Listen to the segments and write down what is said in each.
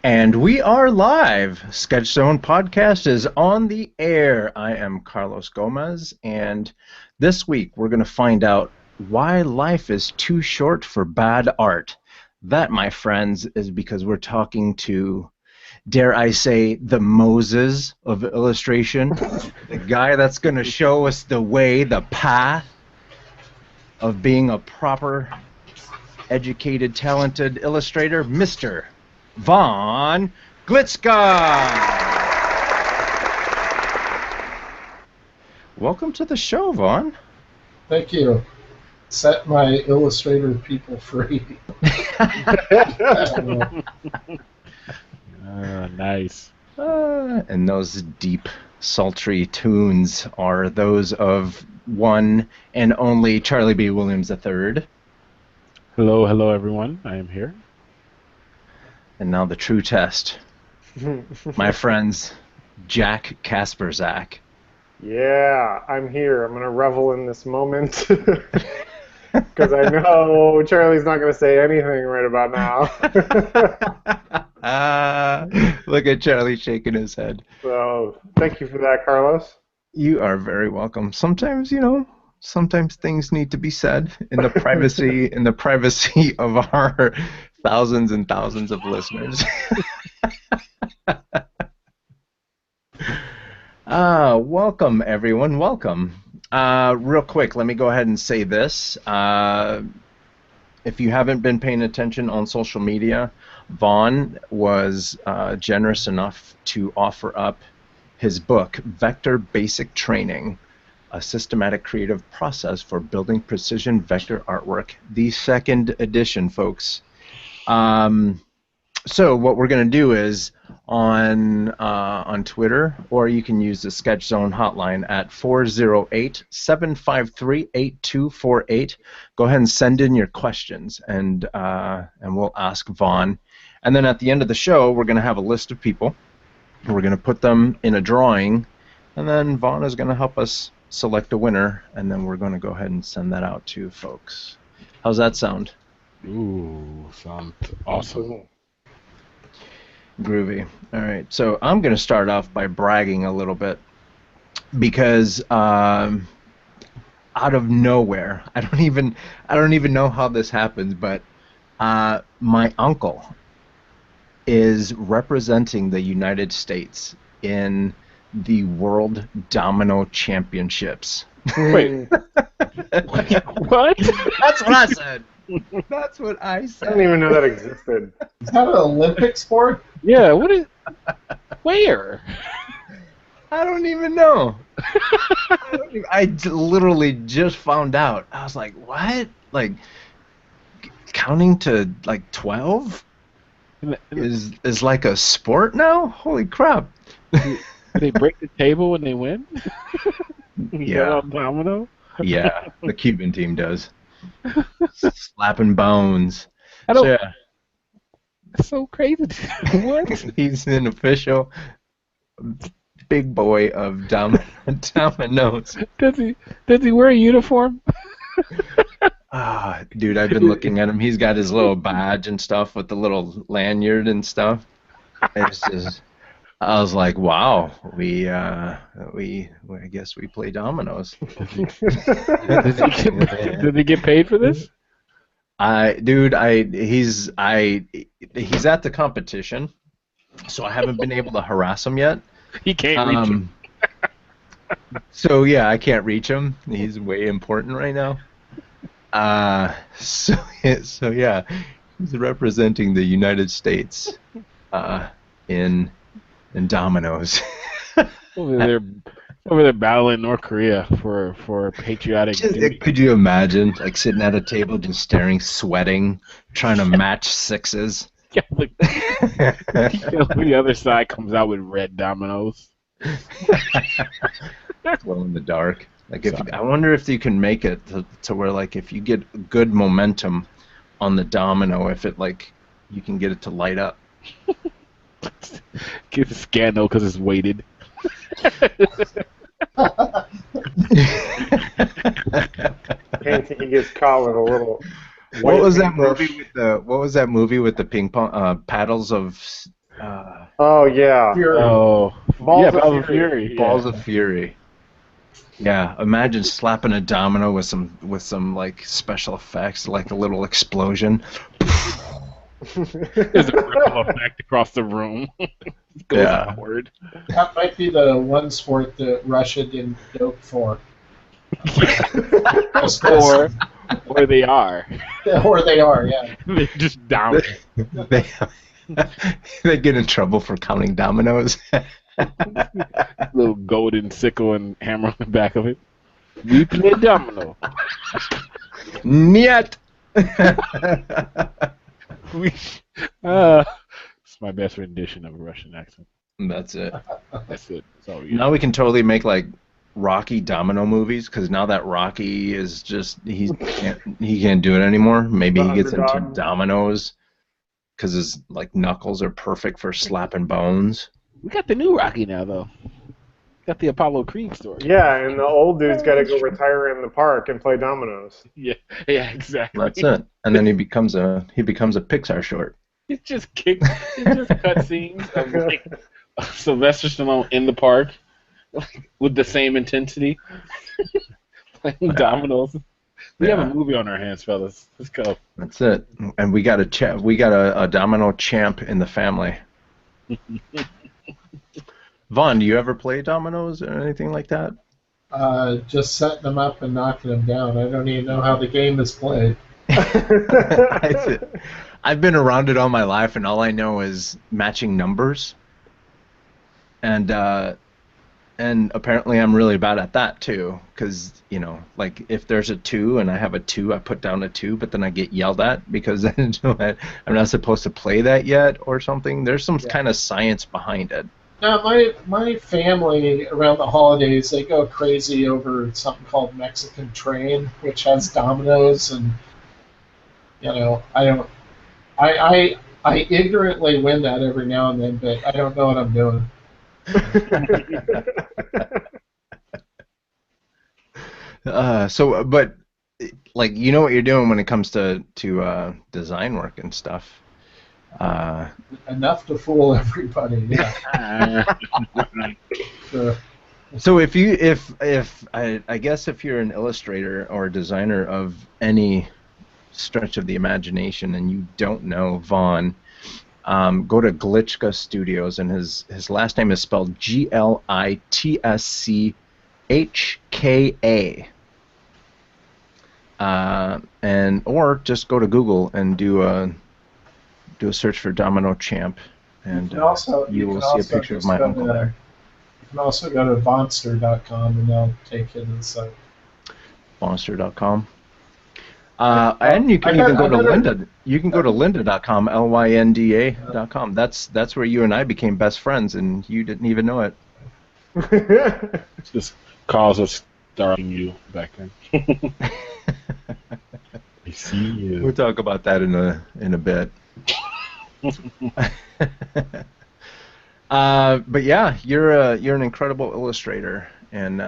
And we are live. Sketch Zone Podcast is on the air. I am Carlos Gomez, and this week we're going to find out why life is too short for bad art. That, my friends, is because we're talking to, dare I say, the Moses of illustration, the guy that's going to show us the way, the path of being a proper, educated, talented illustrator, Mr. Von Glitschka. Welcome to the show, Vaughn. Thank you. Set my illustrator people free. Nice. And those deep, sultry tunes are those of one and only Charlie B. Williams III. Hello, everyone. I am here. And now the true test. My friends, Jack Kasperzak. Yeah, I'm here. I'm going to revel in this moment. Because I know Charlie's not going to say anything right about now. Look at Charlie shaking his head. So, thank you for that, Carlos. You are very welcome. Sometimes, sometimes things need to be said in the privacy of our thousands and thousands of listeners. Welcome, everyone. Welcome. Real quick, let me go ahead and say this. If you haven't been paying attention on social media, Vaughn was generous enough to offer up his book, Vector Basic Training, a systematic creative process for building precision vector artwork, the second edition, folks. So what we're going to do is on Twitter, or you can use the Sketch Zone hotline at 408-753-8248. Go ahead and send in your questions, and we'll ask Vaughn. And then at the end of the show, we're going to have a list of people. We're going to put them in a drawing, and then Vaughn is going to help us select a winner, and then we're going to go ahead and send that out to folks. How's that sound? Ooh, sounds awesome. Groovy. All right, so I'm going to start off by bragging a little bit because out of nowhere, I don't even know how this happens, but my uncle is representing the United States in the World Domino Championships. Wait. What? That's what I said. That's what I said. I didn't even know that existed. Is that an Olympic sport? Yeah, what is... Where? I don't even know. I literally just found out. I was like, what? Like, counting to, like, 12 is like a sport now? Holy crap. Do they break the table when they win? Yeah. Domino? Yeah, the Cuban team does. Slapping bones. I don't... So, yeah. It's so crazy. What? He's an official big boy of dominoes. Does he wear a uniform? Dude, I've been looking at him. He's got his little badge and stuff with the little lanyard and stuff. It's just, I was like, wow, I guess we play dominoes. Does he get paid for this? He's at the competition, so I haven't been able to harass him yet. He can't reach him. So yeah, I can't reach him. He's way important right now. So yeah, he's representing the United States in dominoes. Over there battling North Korea for patriotic. Could you imagine, like, sitting at a table just staring, sweating, trying to match sixes? Yeah, like, the other side comes out with red dominoes. Glow in the dark. Like, I wonder if you can make it to where, like, if you get good momentum on the domino, if it, like, you can get it to light up. Get the scandal because it's weighted. He gets caught with a little. What was that movie with the ping pong paddles of Oh yeah, Fury. Oh, Balls yeah, of Balls of Fury. Fury. Balls Yeah. of Fury. Yeah, imagine slapping a domino with some like special effects, like a little explosion. There's a ripple effect across the room. It goes Yeah. outward. That might be the one sport that Russia didn't dope for. Just 'cause- Or they are. or they are, yeah. They're just down. They they get in trouble for counting dominoes. Little golden sickle and hammer on the back of it. We play domino. Niet. We, it's my best rendition of a Russian accent. That's it. That's it. That's all we Now we can totally make like Rocky domino movies because now that Rocky is just he can't do it anymore. Maybe The he gets into underdog. dominoes because his like knuckles are perfect for slapping bones. We got the new Rocky now, though. Got the Apollo Creed story. Yeah, and the old dude's got to go retire in the park and play dominoes. Yeah, exactly. That's it. And then he becomes a Pixar short. It's just cutscenes of like Sylvester Stallone in the park, like, with the same intensity, playing dominoes. We have a movie on our hands, fellas. Let's go. That's it. And we got a domino champ in the family. Vaughn, do you ever play dominoes or anything like that? Just setting them up and knocking them down. I don't even know how the game is played. I've been around it all my life, and all I know is matching numbers. And apparently I'm really bad at that too, because like if there's a 2 and I have a 2, I put down a 2, but then I get yelled at because I'm not supposed to play that yet or something. There's some kind of science behind it. Now, my family around the holidays, they go crazy over something called Mexican Train, which has dominoes, and I ignorantly win that every now and then, but I don't know what I'm doing. But like you know what you're doing when it comes to design work and stuff. Enough to fool everybody. Yeah. Sure. So if I guess if you're an illustrator or a designer of any stretch of the imagination and you don't know Vaughn, go to Glitschka Studios, and his last name is spelled Glitschka. And or just go to Google and do a search for Domino Champ, and you will see a picture of my uncle there. You can also go to Vonster.com and they'll take you to the site. Vonster.com. And you can even go to Lynda. You can go to lynda.com, lynda.com. That's where you and I became best friends, and you didn't even know it. It's just cause us starting you back then. I see you. We'll talk about that in a bit. But yeah, you're an incredible illustrator and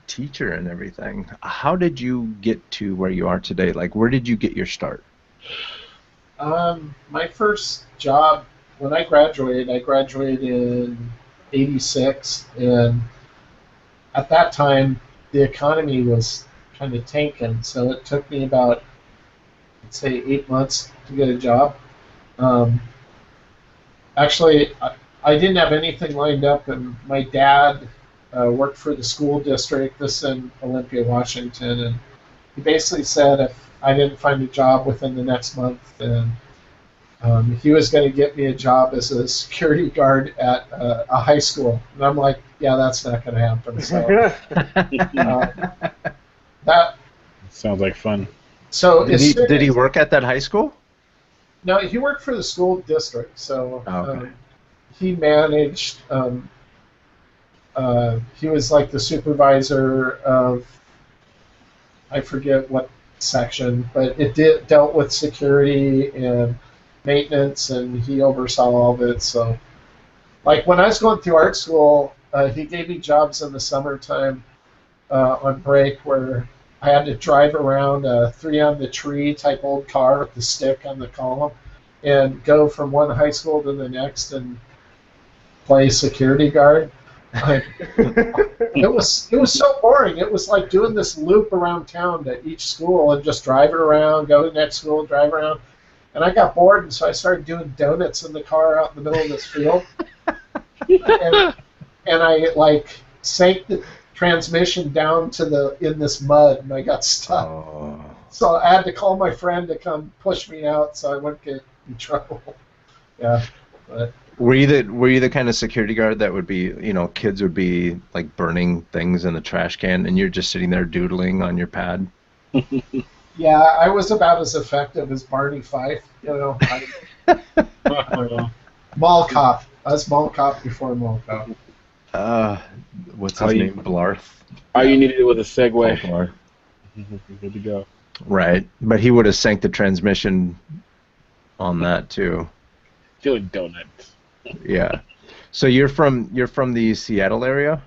teacher and everything. How did you get to where you are today? Like, where did you get your start? My first job when I graduated in '86, and at that time the economy was kind of tanking, so it took me about, let's say, 8 months to get a job. Actually, I didn't have anything lined up, and my dad worked for the school district, this in Olympia, Washington, and he basically said if I didn't find a job within the next month, then he was going to get me a job as a security guard at a high school. And I'm like, yeah, that's not going to happen. So that sounds like fun. So did he work at that high school? No, he worked for the school district. So okay. He managed. He was like the supervisor of, I forget what section, but it dealt with security and maintenance, and he oversaw all of it. So, like when I was going through art school, he gave me jobs in the summertime on break where I had to drive around a 3 on the tree type old car with the stick on the column, and go from one high school to the next and play security guard. Like, it was so boring. It was like doing this loop around town to each school and just driving around, go to the next school, drive around. And I got bored, and so I started doing donuts in the car out in the middle of this field. And I like sank the transmission down to in this mud, and I got stuck. Oh. So I had to call my friend to come push me out, so I wouldn't get in trouble. Yeah, but Were you the kind of security guard that would be, kids would be like burning things in the trash can, and you're just sitting there doodling on your pad? yeah, I was about as effective as Barney Fife. Mall cop. I was mall cop before mall cop. What's his name? Blarth. All you needed was a segue. Blarth. Good to go. Right, but he would have sank the transmission on that too. Doing donuts. Yeah. So you're from the Seattle area?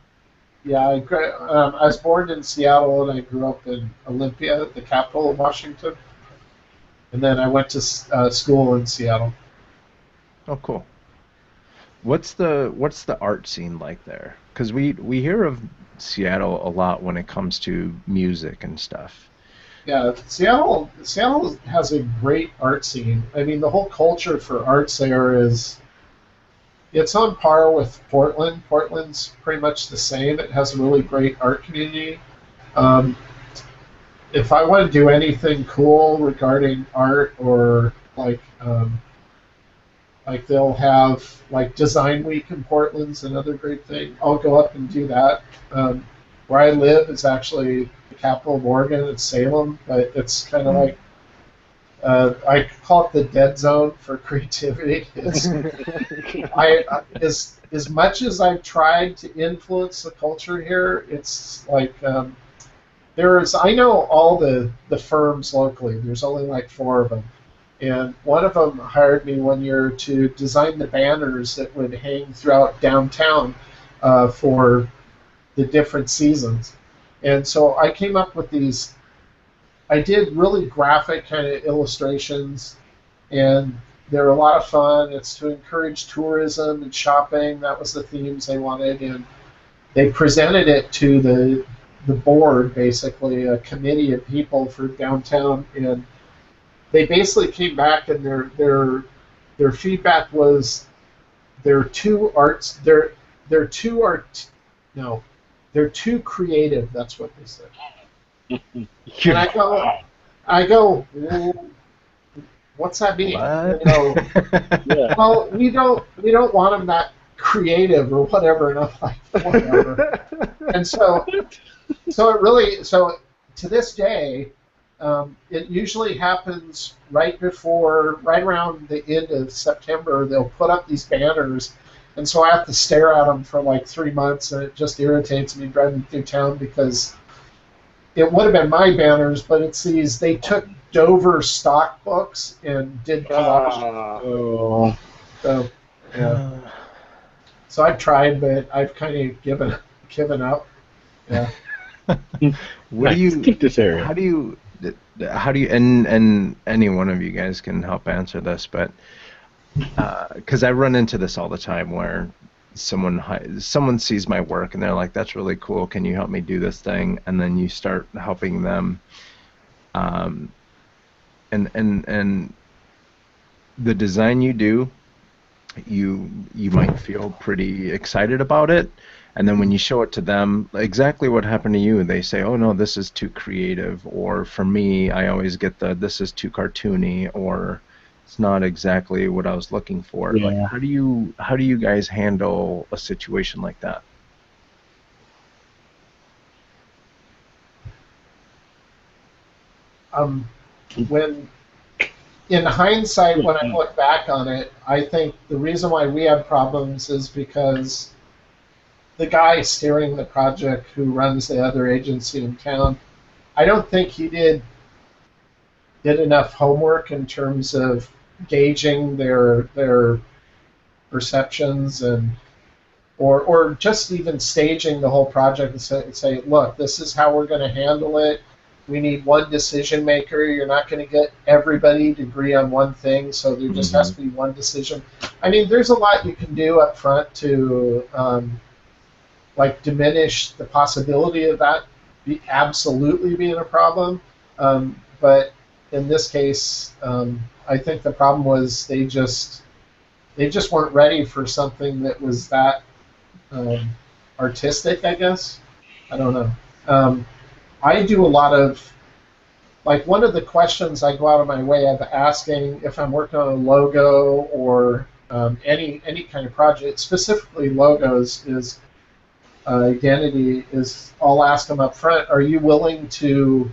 Yeah, I was born in Seattle, and I grew up in Olympia, the capital of Washington. And then I went to school in Seattle. Oh, cool. What's the art scene like there? Because we hear of Seattle a lot when it comes to music and stuff. Yeah, Seattle has a great art scene. I mean, the whole culture for arts there it's on par with Portland. Portland's pretty much the same. It has a really great art community. If I want to do anything cool regarding art, or like they'll have like Design Week in Portland's another great thing. I'll go up and do that. Where I live is actually the capital of Oregon. It's Salem, but it's kind of like I call it the dead zone for creativity. As much as I've tried to influence the culture here, it's like I know all the firms locally. There's only like 4 of them. And one of them hired me one year to design the banners that would hang throughout downtown for the different seasons. And so I came up with these. I did really graphic kind of illustrations, and they're a lot of fun. It's to encourage tourism and shopping. That was the themes they wanted, and they presented it to the board, basically a committee of people for downtown, and they basically came back, and their feedback was they're too creative. That's what they said. And I go, well, what's that mean? What? Well, we don't want them that creative or whatever. And I'm like, whatever. And so to this day, it usually happens right around the end of September. They'll put up these banners, and so I have to stare at them for like 3 months, and it just irritates me driving through town because it would have been my banners, but it's they took Dover stock books and did collage. So, yeah. So I've tried, but I've kind of given up. Yeah. What do you keep this area? How do you and any one of you guys can help answer this, but because I run into this all the time where someone sees my work and they're like, that's really cool, can you help me do this thing? And then you start helping them, and the design you do, you might feel pretty excited about it, and then when you show it to them, exactly what happened to you, they say, oh no, this is too creative, or for me, I always get this is too cartoony, or it's not exactly what I was looking for. Yeah. Like, how do you guys handle a situation like that? When in hindsight, when I look back on it, I think the reason why we have problems is because the guy steering the project, who runs the other agency in town, I don't think he did enough homework in terms of gauging their perceptions or just even staging the whole project and say, look, this is how we're going to handle it. we need one decision maker. You're not going to get everybody to agree on one thing, so there just has to be one decision. I mean, there's a lot you can do up front to like diminish the possibility of that absolutely being a problem. But in this case, I think the problem was they just weren't ready for something that was that artistic, I guess. I don't know. I do a lot of, like, one of the questions I go out of my way of asking if I'm working on a logo or any kind of project, specifically logos, is identity, is I'll ask them up front, are you willing to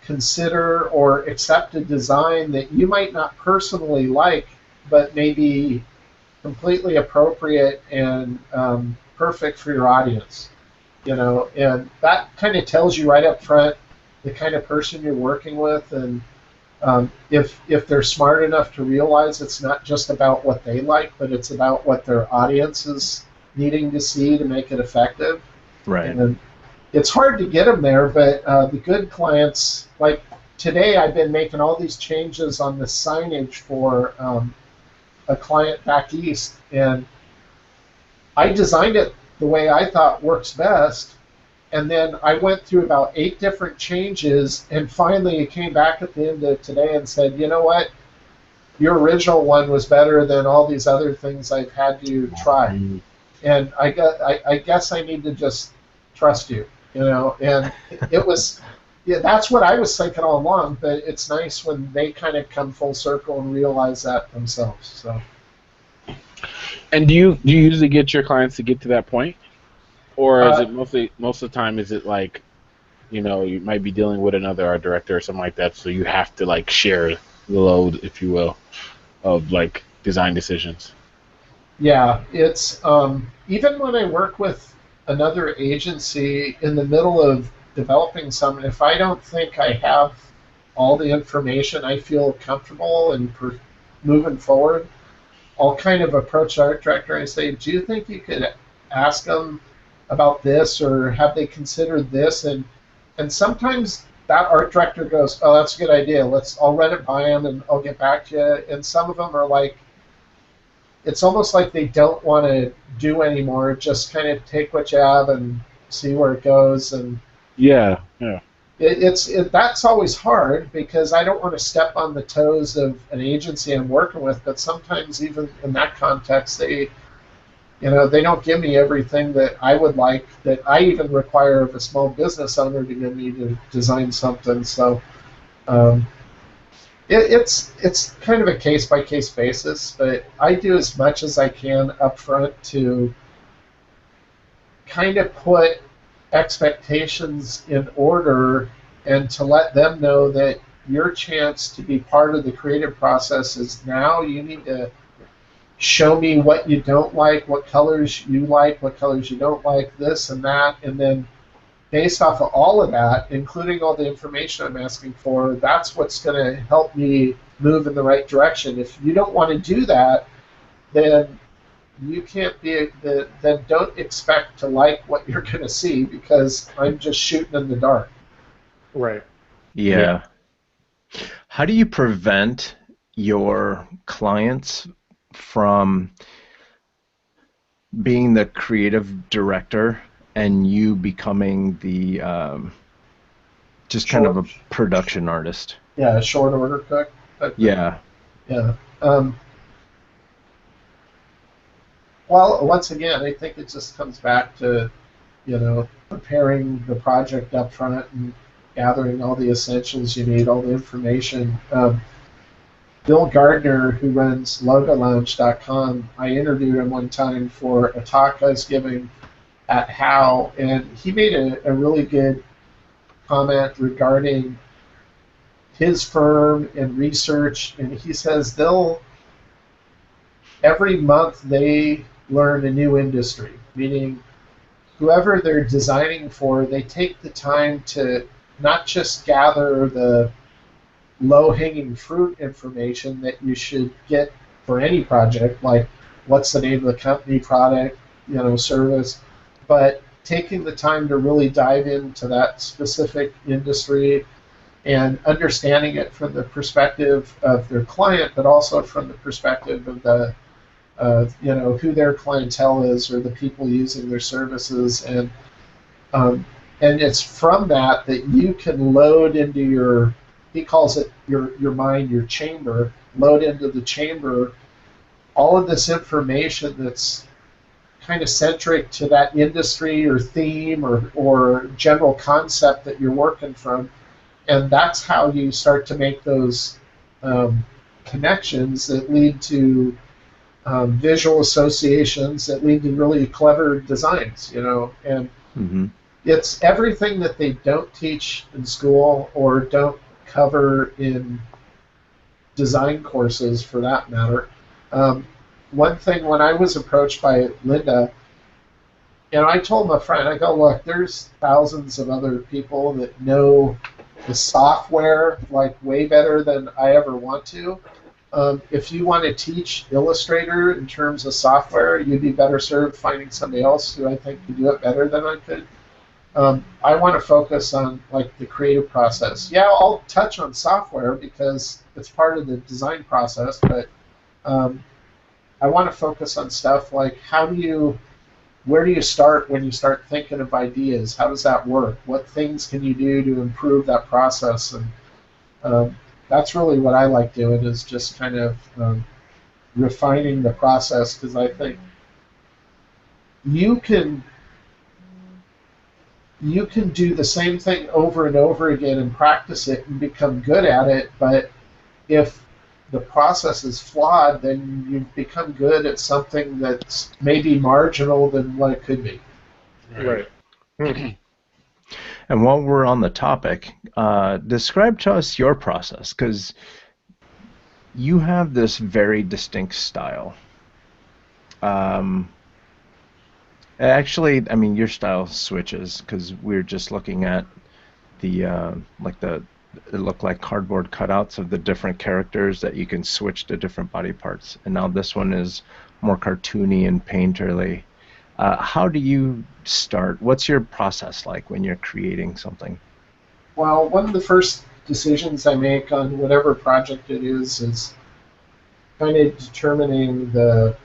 consider or accept a design that you might not personally like, but may be completely appropriate and perfect for your audience? You know, and that kind of tells you right up front the kind of person you're working with, and if they're smart enough to realize it's not just about what they like, but it's about what their audience is needing to see to make it effective. Right. And it's hard to get them there, but the good clients, like today I've been making all these changes on the signage for a client back east, and I designed it the way I thought works best, and then I went through about 8 different changes, and finally it came back at the end of today and said, you know what, your original one was better than all these other things I've had you try. And I guess I need to just trust you, you know. And it was, yeah, that's what I was thinking all along. But it's nice when they kind of come full circle and realize that themselves. So. And do you usually get your clients to get to that point, or is it most of the time is it like, you know, you might be dealing with another art director or something like that, so you have to like share the load, if you will, of like design decisions? Yeah, it's even when I work with another agency in the middle of developing something, if I don't think I have all the information I feel comfortable in moving forward, I'll kind of approach the art director and say, do you think you could ask them about this, or have they considered this? And sometimes that art director goes, oh, that's a good idea. I'll run it by them and I'll get back to you. And some of them are like, it's almost like they don't want to do anymore. Just kind of take what you have and see where it goes. And yeah. That's always hard because I don't want to step on the toes of an agency I'm working with. But sometimes even in that context, they don't give me everything that I would like, that I even require of a small business owner to give me to design something. So. It's kind of a case-by-case basis, but I do as much as I can up front to kind of put expectations in order and to let them know that your chance to be part of the creative process is now. You need to show me what you don't like, what colors you like, what colors you don't like, this and that, and then based off of all of that, including all the information I'm asking for, that's what's going to help me move in the right direction. If you don't want to do that, then you can't be. Then don't expect to like what you're going to see, because I'm just shooting in the dark. Right. Yeah. How do you prevent your clients from being the creative director and you becoming the just kind of a production artist? Yeah, a short order cook. Yeah. Yeah. Well, once again, I think it just comes back to, preparing the project up front and gathering all the essentials you need, all the information. Bill Gardner, who runs logolounge.com, I interviewed him one time for a talk I was giving at How, and he made a really good comment regarding his firm and research, and he says every month they learn a new industry, meaning whoever they're designing for, they take the time to not just gather the low-hanging fruit information that you should get for any project, like what's the name of the company, product, service, but taking the time to really dive into that specific industry and understanding it from the perspective of their client, but also from the perspective of the who their clientele is or the people using their services, um, and it's from that that you can load into your, he calls it your mind, your chamber, load into the chamber all of this information that's kind of centric to that industry or theme or general concept that you're working from. And that's how you start to make those connections that lead to visual associations that lead to really clever designs, and it's everything that they don't teach in school or don't cover in design courses for that matter. One thing, when I was approached by Linda, I told my friend, I go, look, there's thousands of other people that know the software like way better than I ever want to. If you want to teach Illustrator in terms of software, you'd be better served finding somebody else who I think could do it better than I could. I want to focus on like the creative process. Yeah, I'll touch on software because it's part of the design process, but I want to focus on stuff like where do you start when you start thinking of ideas? How does that work? What things can you do to improve that process? And that's really what I like doing, is just kind of refining the process, because I think you can do the same thing over and over again and practice it and become good at it, but if the process is flawed, then you've become good at something that's maybe marginal than what it could be. Right. And while we're on the topic, describe to us your process, because you have this very distinct style. Actually, I mean, your style switches, because we're just looking at it looked like cardboard cutouts of the different characters that you can switch to different body parts. And now this one is more cartoony and painterly. How do you start? What's your process like when you're creating something? Well, one of the first decisions I make on whatever project it is kind of determining the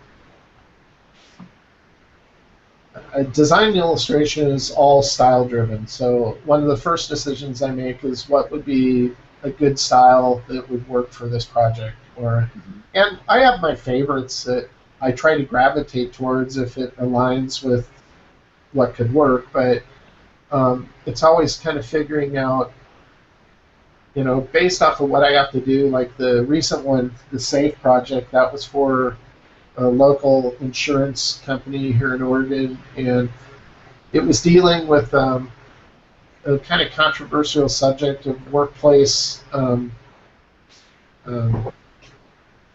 design and illustration is all style driven. So one of the first decisions I make is what would be a good style that would work for this project. And I have my favorites that I try to gravitate towards if it aligns with what could work, but it's always kind of figuring out, based off of what I have to do. Like the recent one, the SAFE project, that was for a local insurance company here in Oregon, and it was dealing with a kind of controversial subject of workplace, what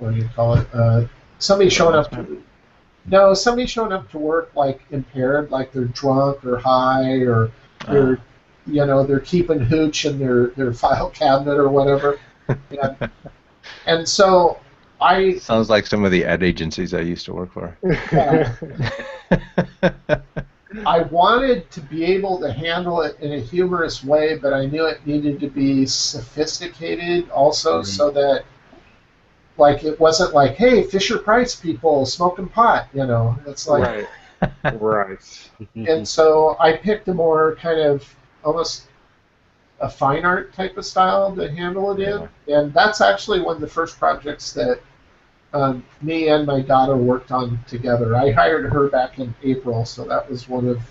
do you call it? Somebody showing up to work like impaired, like they're drunk or high, or they're keeping hooch in their file cabinet or whatever. And so sounds like some of the ad agencies I used to work for. I wanted to be able to handle it in a humorous way, but I knew it needed to be sophisticated also, so that like it wasn't like, hey, Fisher Price people smoking pot, It's like right. And so I picked a more kind of almost a fine art type of style to handle it in, and that's actually one of the first projects that me and my daughter worked on together. I hired her back in April, so that was one of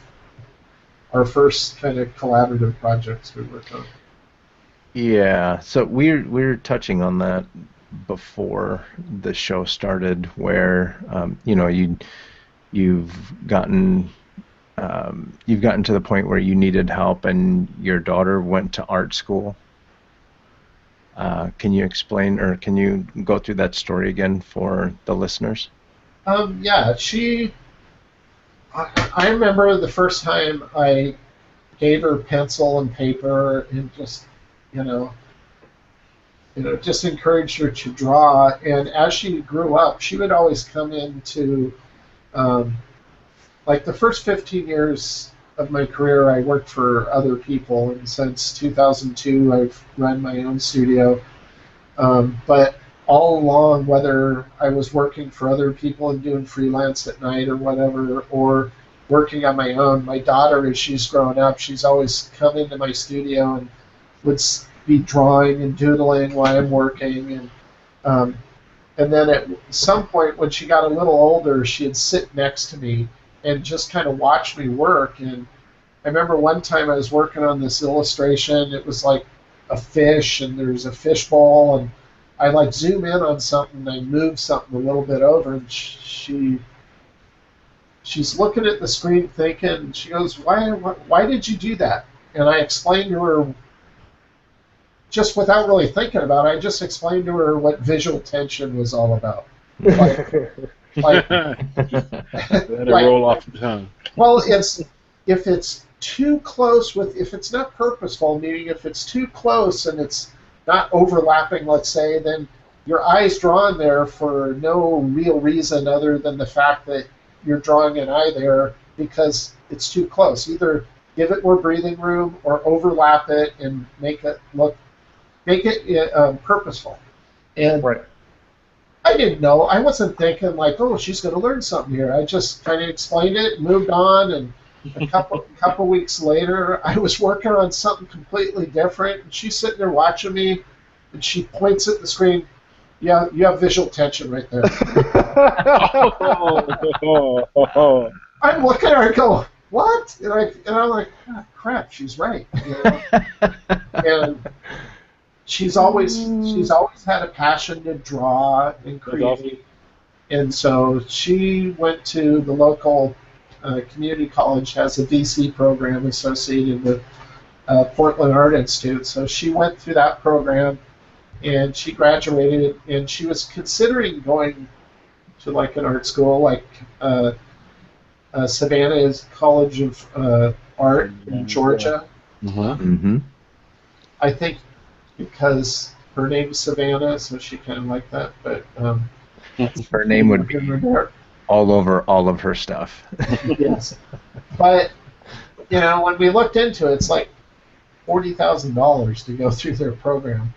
our first kind of collaborative projects we worked on. Yeah, so we're touching on that before the show started, where you've gotten to the point where you needed help, and your daughter went to art school. Can you explain, or can you go through that story again for the listeners? Yeah, I remember the first time I gave her pencil and paper and just, just encouraged her to draw. And as she grew up, she would always come into, like the first 15 years of my career, I worked for other people, and since 2002, I've run my own studio. But all along, whether I was working for other people and doing freelance at night or whatever, or working on my own, my daughter, as she's grown up, she's always come into my studio and would be drawing and doodling while I'm working. And then at some point, when she got a little older, she'd sit next to me and just kind of watch me work. And I remember one time I was working on this illustration. It was like a fish, and there's a fish bowl, and I like zoom in on something, and I move something a little bit over, and she's looking at the screen thinking. She goes, "Why did you do that?" And I explained to her, just without really thinking about it, I just explained to her what visual tension was all about. Like, Let it roll off the tongue. well, if it's too close if it's not purposeful, meaning if it's too close and it's not overlapping, let's say, then your eye's drawn there for no real reason other than the fact that you're drawing an eye there because it's too close. Either give it more breathing room or overlap it and make it purposeful. And Right. I didn't know. I wasn't thinking like, oh, she's going to learn something here. I just kind of explained it, moved on, and a couple weeks later, I was working on something completely different. And she's sitting there watching me, and she points at the screen. Yeah, you have visual tension right there. I'm looking at her and go, what? And I'm like, oh, crap, she's right. You know? And she's always had a passion to draw and create. Awesome. And so she went to the local community college, has a VC program associated with Portland Art Institute. So she went through that program, and she graduated, and she was considering going to like an art school, like Savannah's College of Art in Georgia. Mm-hmm. I think because her name's Savannah, so she kind of liked that. But Her name would be all over all of her stuff. yes. But you know, when we looked into it, it's like $40,000 to go through their program,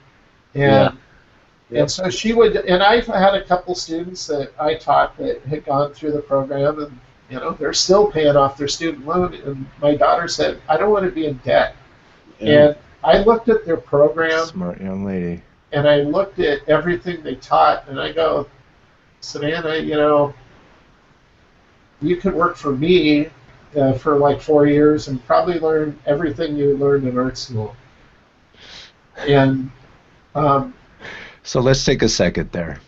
and and so she would. And I've had a couple students that I taught that had gone through the program, and you know, they're still paying off their student loan. And my daughter said, "I don't want to be in debt." Yeah. And I looked at their program, Smart young lady. and I looked at everything they taught, and I go, Savannah, you know, you could work for me for like 4 years and probably learn everything you learned in art school. And So let's take a second there,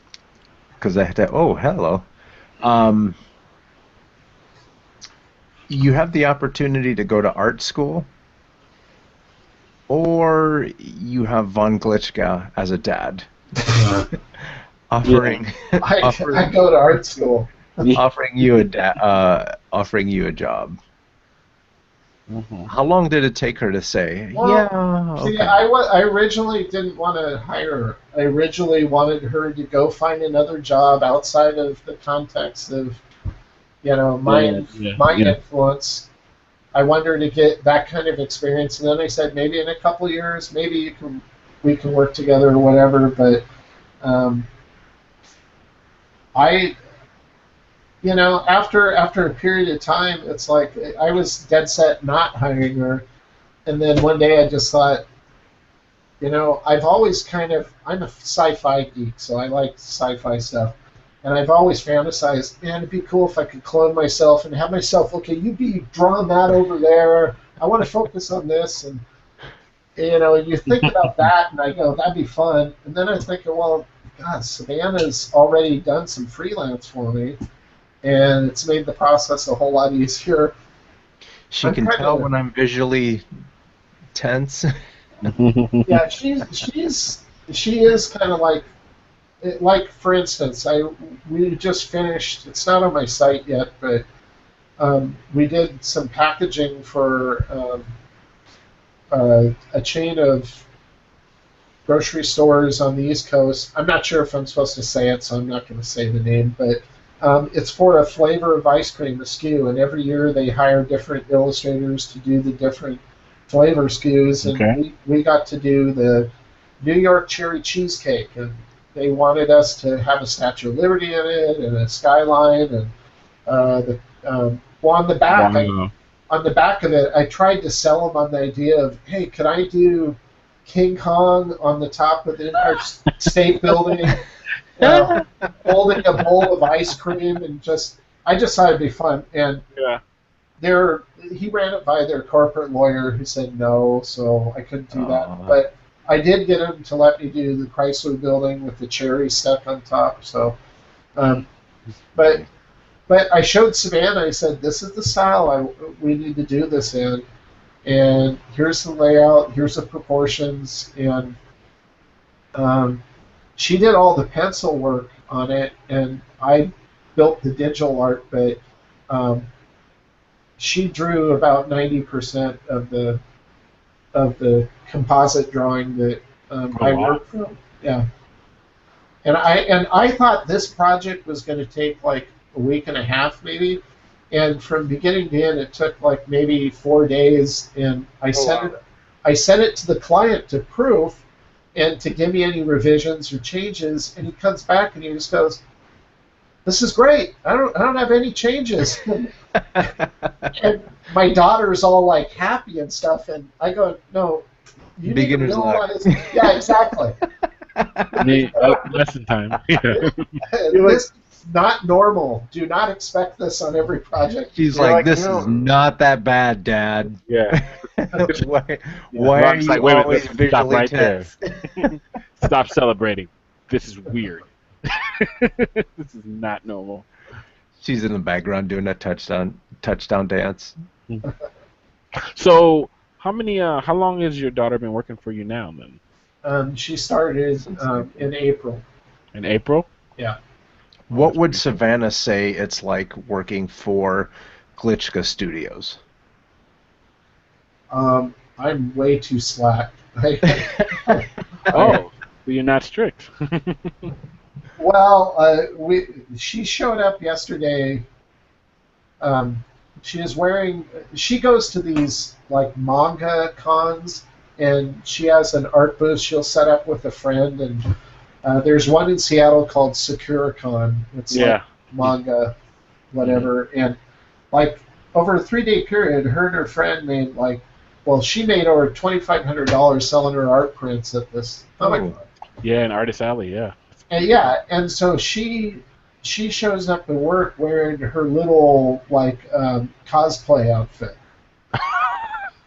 because I had to. Oh, hello. You have the opportunity to go to art school, or you have von Glitschka as a dad, offering I go to art school. offering you a job. Mm-hmm. How long did it take her to say? Well, yeah. Okay. See, I originally didn't want to hire her. I originally wanted her to go find another job outside of the context of, you know, my influence. I wanted her to get that kind of experience, and then I said maybe in a couple of years, maybe we can work together or whatever. But you know, after a period of time, it's like I was dead set not hiring her, and then one day I just thought, you know, I'm a sci-fi geek, so I like sci-fi stuff. And I've always fantasized, man, it'd be cool if I could clone myself and have myself, okay, you be drawing that over there. I want to focus on this. And, you know, you think about that, and I go, that'd be fun. And then I think, well, God, Savannah's already done some freelance for me, and it's made the process a whole lot easier. She can tell when I'm visually tense. Yeah, she is kind of like, for instance, we just finished. It's not on my site yet, but we did some packaging for a chain of grocery stores on the East Coast. I'm not sure if I'm supposed to say it, so I'm not going to say the name. But It's for a flavor of ice cream, a SKU, and every year they hire different illustrators to do the different flavor SKUs, and Okay. we got to do the New York cherry cheesecake, and they wanted us to have a Statue of Liberty in it and a skyline, and well, Wow. on the back of it, I tried to sell them on the idea of, hey, could I do King Kong on the top of the Empire State Building, uh, holding a bowl of ice cream, and I just thought it'd be fun. And Yeah. he ran it by their corporate lawyer, who said no, so I couldn't do that. Aw. But I did get him to let me do the Chrysler Building with the cherry stuck on top. So, um, but but I showed Savannah. I said, "This is the style we need to do this in, and here's the layout. Here's the proportions." And she did all the pencil work on it, and I built the digital art. But um, she drew about 90% of the composite drawing that I wow. worked from. Yeah. And I thought this project was going to take like a week and a half maybe, and from beginning to end it took like maybe 4 days. And wow. I sent it to the client to proof and to give me any revisions or changes. And he comes back and he just goes, "This is great. I don't have any changes." And my daughter's all like happy and stuff, and I go, "No, you need to Beginner's luck. realize." Yeah, exactly. Lesson time. Yeah. This is not normal. Do not expect this on every project. She's You're like, like, this no. is not that bad, Dad. Yeah. Why are Ron's you like, wait a minute, always stop visually right there. tense? Stop celebrating. This is weird. This is not normal. She's in the background doing a touchdown dance. So, how long has your daughter been working for you now then? She started in April. In April? Yeah. What would Savannah say it's like working for Glitschka Studios? I'm way too slack. Oh, so you're not strict. Well, she showed up yesterday. She is wearing. She goes to these like manga cons, and she has an art booth. She'll set up with a friend, and there's one in Seattle called SakuraCon. It's like manga, whatever, and like over a 3 day period, her and her friend made like. Well, she made over $2,500 selling her art prints at this. Oh my God. Yeah, in Artist Alley, yeah. And so she shows up to work wearing her little like cosplay outfit.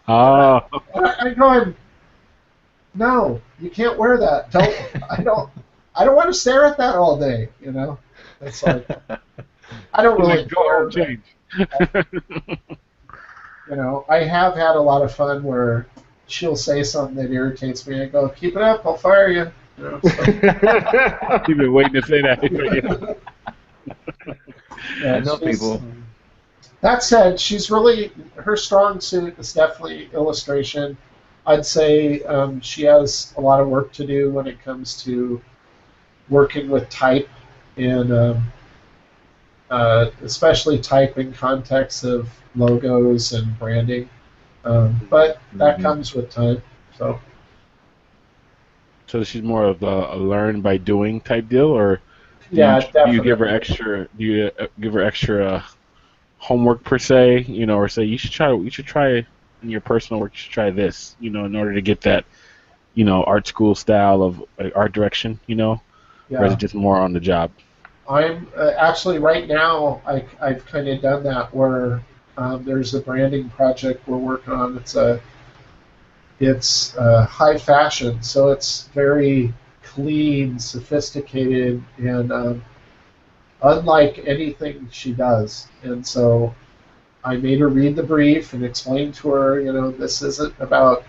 Oh. I'm going, no, you can't wear that. I don't want to stare at that all day. You know, it's like I don't really care. Change. You know, I have had a lot of fun where she'll say something that irritates me. I go, keep it up, I'll fire you. You know, so. You've been waiting to say that. Yeah, I know people. That said, her strong suit is definitely illustration. I'd say she has a lot of work to do when it comes to working with type and especially type in context of logos and branding. But that comes with time. So she's more of a learn by doing type deal, or do you give her extra? Do you give her extra homework per se? You know, or say you should try in your personal work. You should try this. You know, in order to get that, you know, art school style of art direction. You know, or is it just more on the job? I'm actually right now. I've kind of done that where there's a branding project we're working on. It's high fashion, so it's very clean, sophisticated, and unlike anything she does. And so I made her read the brief and explain to her, you know, this isn't about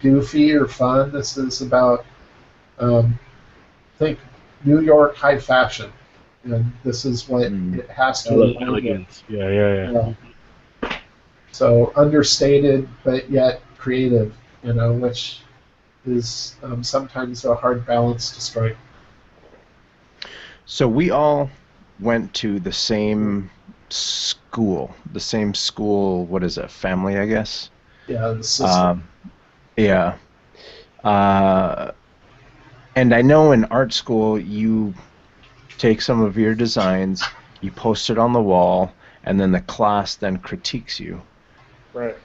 goofy or fun. This is about think New York high fashion, and this is what it has to be. Elegance. Yeah. So understated, but yet creative. You know, which is sometimes a hard balance to strike. So we all went to the same school. What is it? Family, I guess. Yeah, the system. Yeah. Uh, and I know in art school you take some of your designs, you post it on the wall, and then the class then critiques you. Right.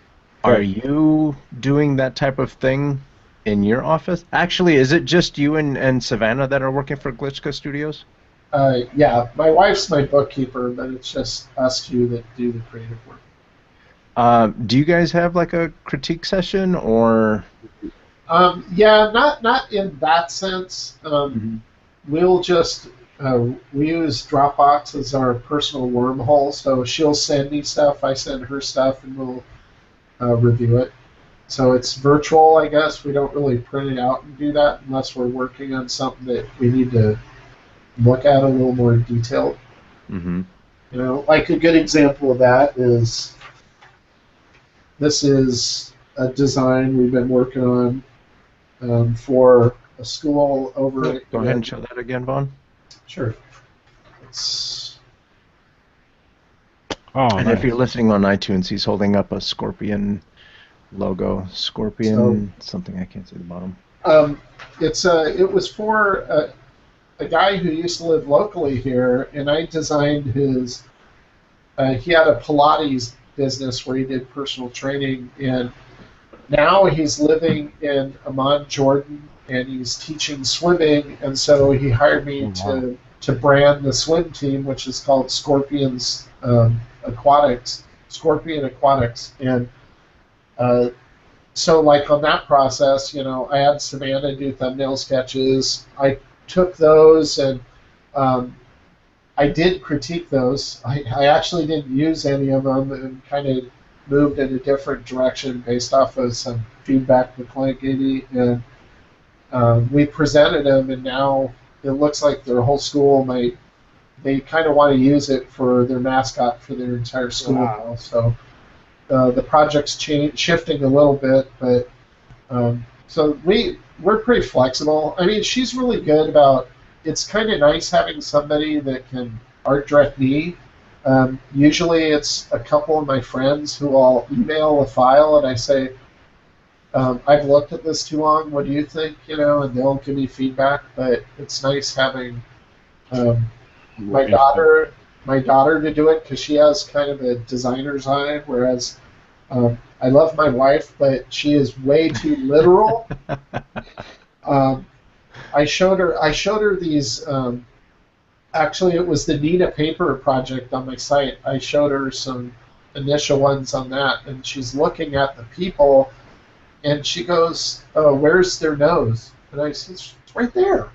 Are you doing that type of thing in your office? Actually, is it just you and Savannah that are working for Glitschka Studios? Yeah, my wife's my bookkeeper, but it's just us two that do the creative work. Do you guys have like a critique session or? Yeah, not in that sense. Mhm. We'll just we use Dropbox as our personal wormhole. So she'll send me stuff, I send her stuff, and we'll review it. So it's virtual, I guess. We don't really print it out and do that unless we're working on something that we need to look at a little more detailed. Mm-hmm. You know, like a good example of that is this is a design we've been working on for a school over. Go ahead and show that again, Vaughn. Sure. It's, And if you're listening on iTunes, he's holding up a scorpion logo. Scorpion, something I can't see the bottom. it was for a guy who used to live locally here, and I designed his. He had a Pilates business where he did personal training, and now he's living in Amman, Jordan, and he's teaching swimming, and so he hired me to brand the swim team, which is called Scorpions Aquatics, Scorpion Aquatics, and so like on that process, you know, I had Savannah do thumbnail sketches. I took those and I did critique those. I actually didn't use any of them and kind of moved in a different direction based off of some feedback the client gave me, and we presented them, and now it looks like their whole school might. They kind of want to use it for their mascot for their entire school now. So the project's shifting a little bit, but so we're pretty flexible. I mean, she's really good about. It's kind of nice having somebody that can art direct me. Usually, it's a couple of my friends who I'll email a file and I say, "I've looked at this too long. What do you think?" You know, and they'll give me feedback. But it's nice having my daughter to do it because she has kind of a designer's eye, whereas I love my wife, but she is way too literal. I showed her these. Actually, it was the Nina paper project on my site. I showed her some initial ones on that, and she's looking at the people, and she goes, "Oh, where's their nose?" And I said, "It's right there."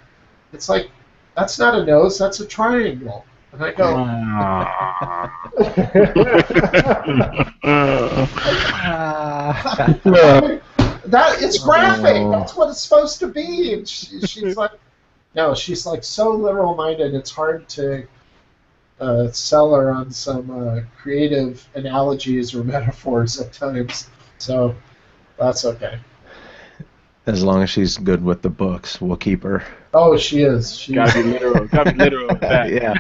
It's like, that's not a nose, that's a triangle. And I go, that it's graphic. That's what it's supposed to be. And she's like, no, she's like so literal-minded. It's hard to sell her on some creative analogies or metaphors at times. So that's okay. As long as she's good with the books, we'll keep her. Oh, she is. Gotta be literal. Gotta be literal with that. Yeah,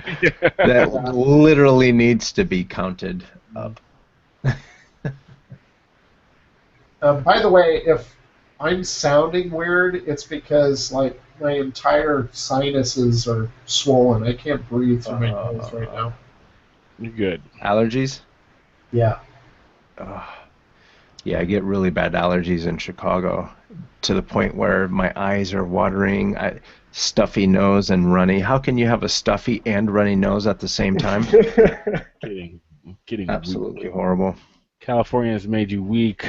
that literally needs to be counted up. By the way, if I'm sounding weird, it's because like my entire sinuses are swollen. I can't breathe through my nose right now. You're good. Allergies? Yeah. Yeah, I get really bad allergies in Chicago to the point where my eyes are watering, stuffy nose and runny. How can you have a stuffy and runny nose at the same time? Kidding. Absolutely weak. Horrible. California has made you weak.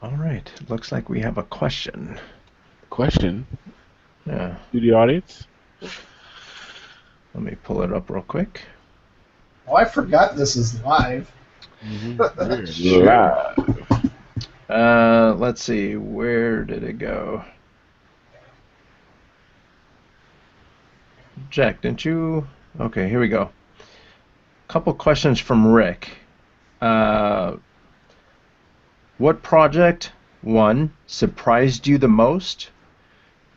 All right. Looks like we have a question. Question? Yeah. To the audience? Let me pull it up real quick. Oh, I forgot this is live. Live. Let's see. Where did it go? Jack, didn't you? Okay, here we go. Couple questions from Rick. What project, 1, surprised you the most?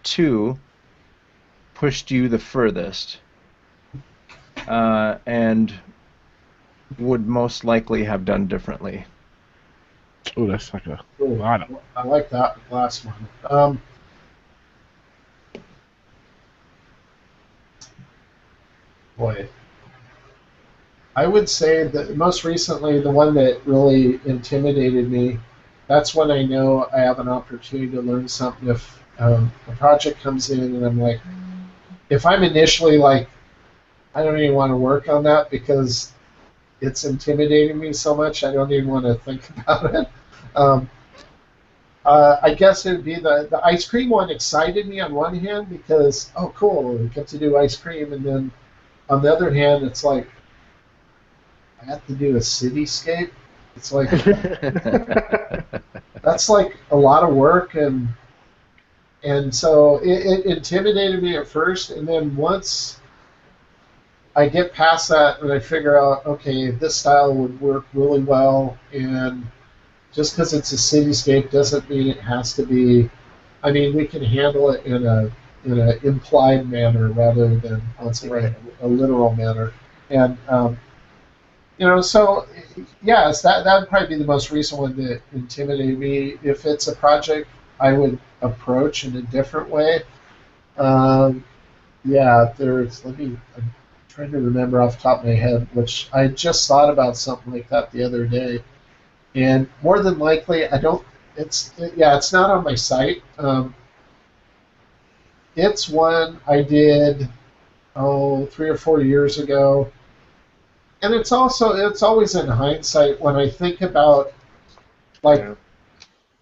2, pushed you the furthest, and would most likely have done differently? Oh, that's like a Ooh, lot of. I like that last one. Boy, I would say that most recently, the one that really intimidated me, that's when I know I have an opportunity to learn something. If a project comes in and I'm like, if I'm initially like, I don't even want to work on that because it's intimidating me so much, I don't even want to think about it. Um, I guess it would be the ice cream one excited me on one hand because, oh, cool, we get to do ice cream. And then on the other hand, it's like, I have to do a cityscape. It's like, that's like a lot of work. And so it intimidated me at first. And then once I get past that and I figure out, okay, this style would work really well. And just because it's a cityscape doesn't mean it has to be. I mean, we can handle it in a implied manner rather than once again a literal manner. And so yes, that would probably be the most recent one that intimidated me. If it's a project I would approach in a different way. Yeah, there's. I'm trying to remember off the top of my head, which I just thought about something like that the other day. And more than likely, I don't. It's not on my site. It's one I did 3 or 4 years ago, and it's always in hindsight when I think about like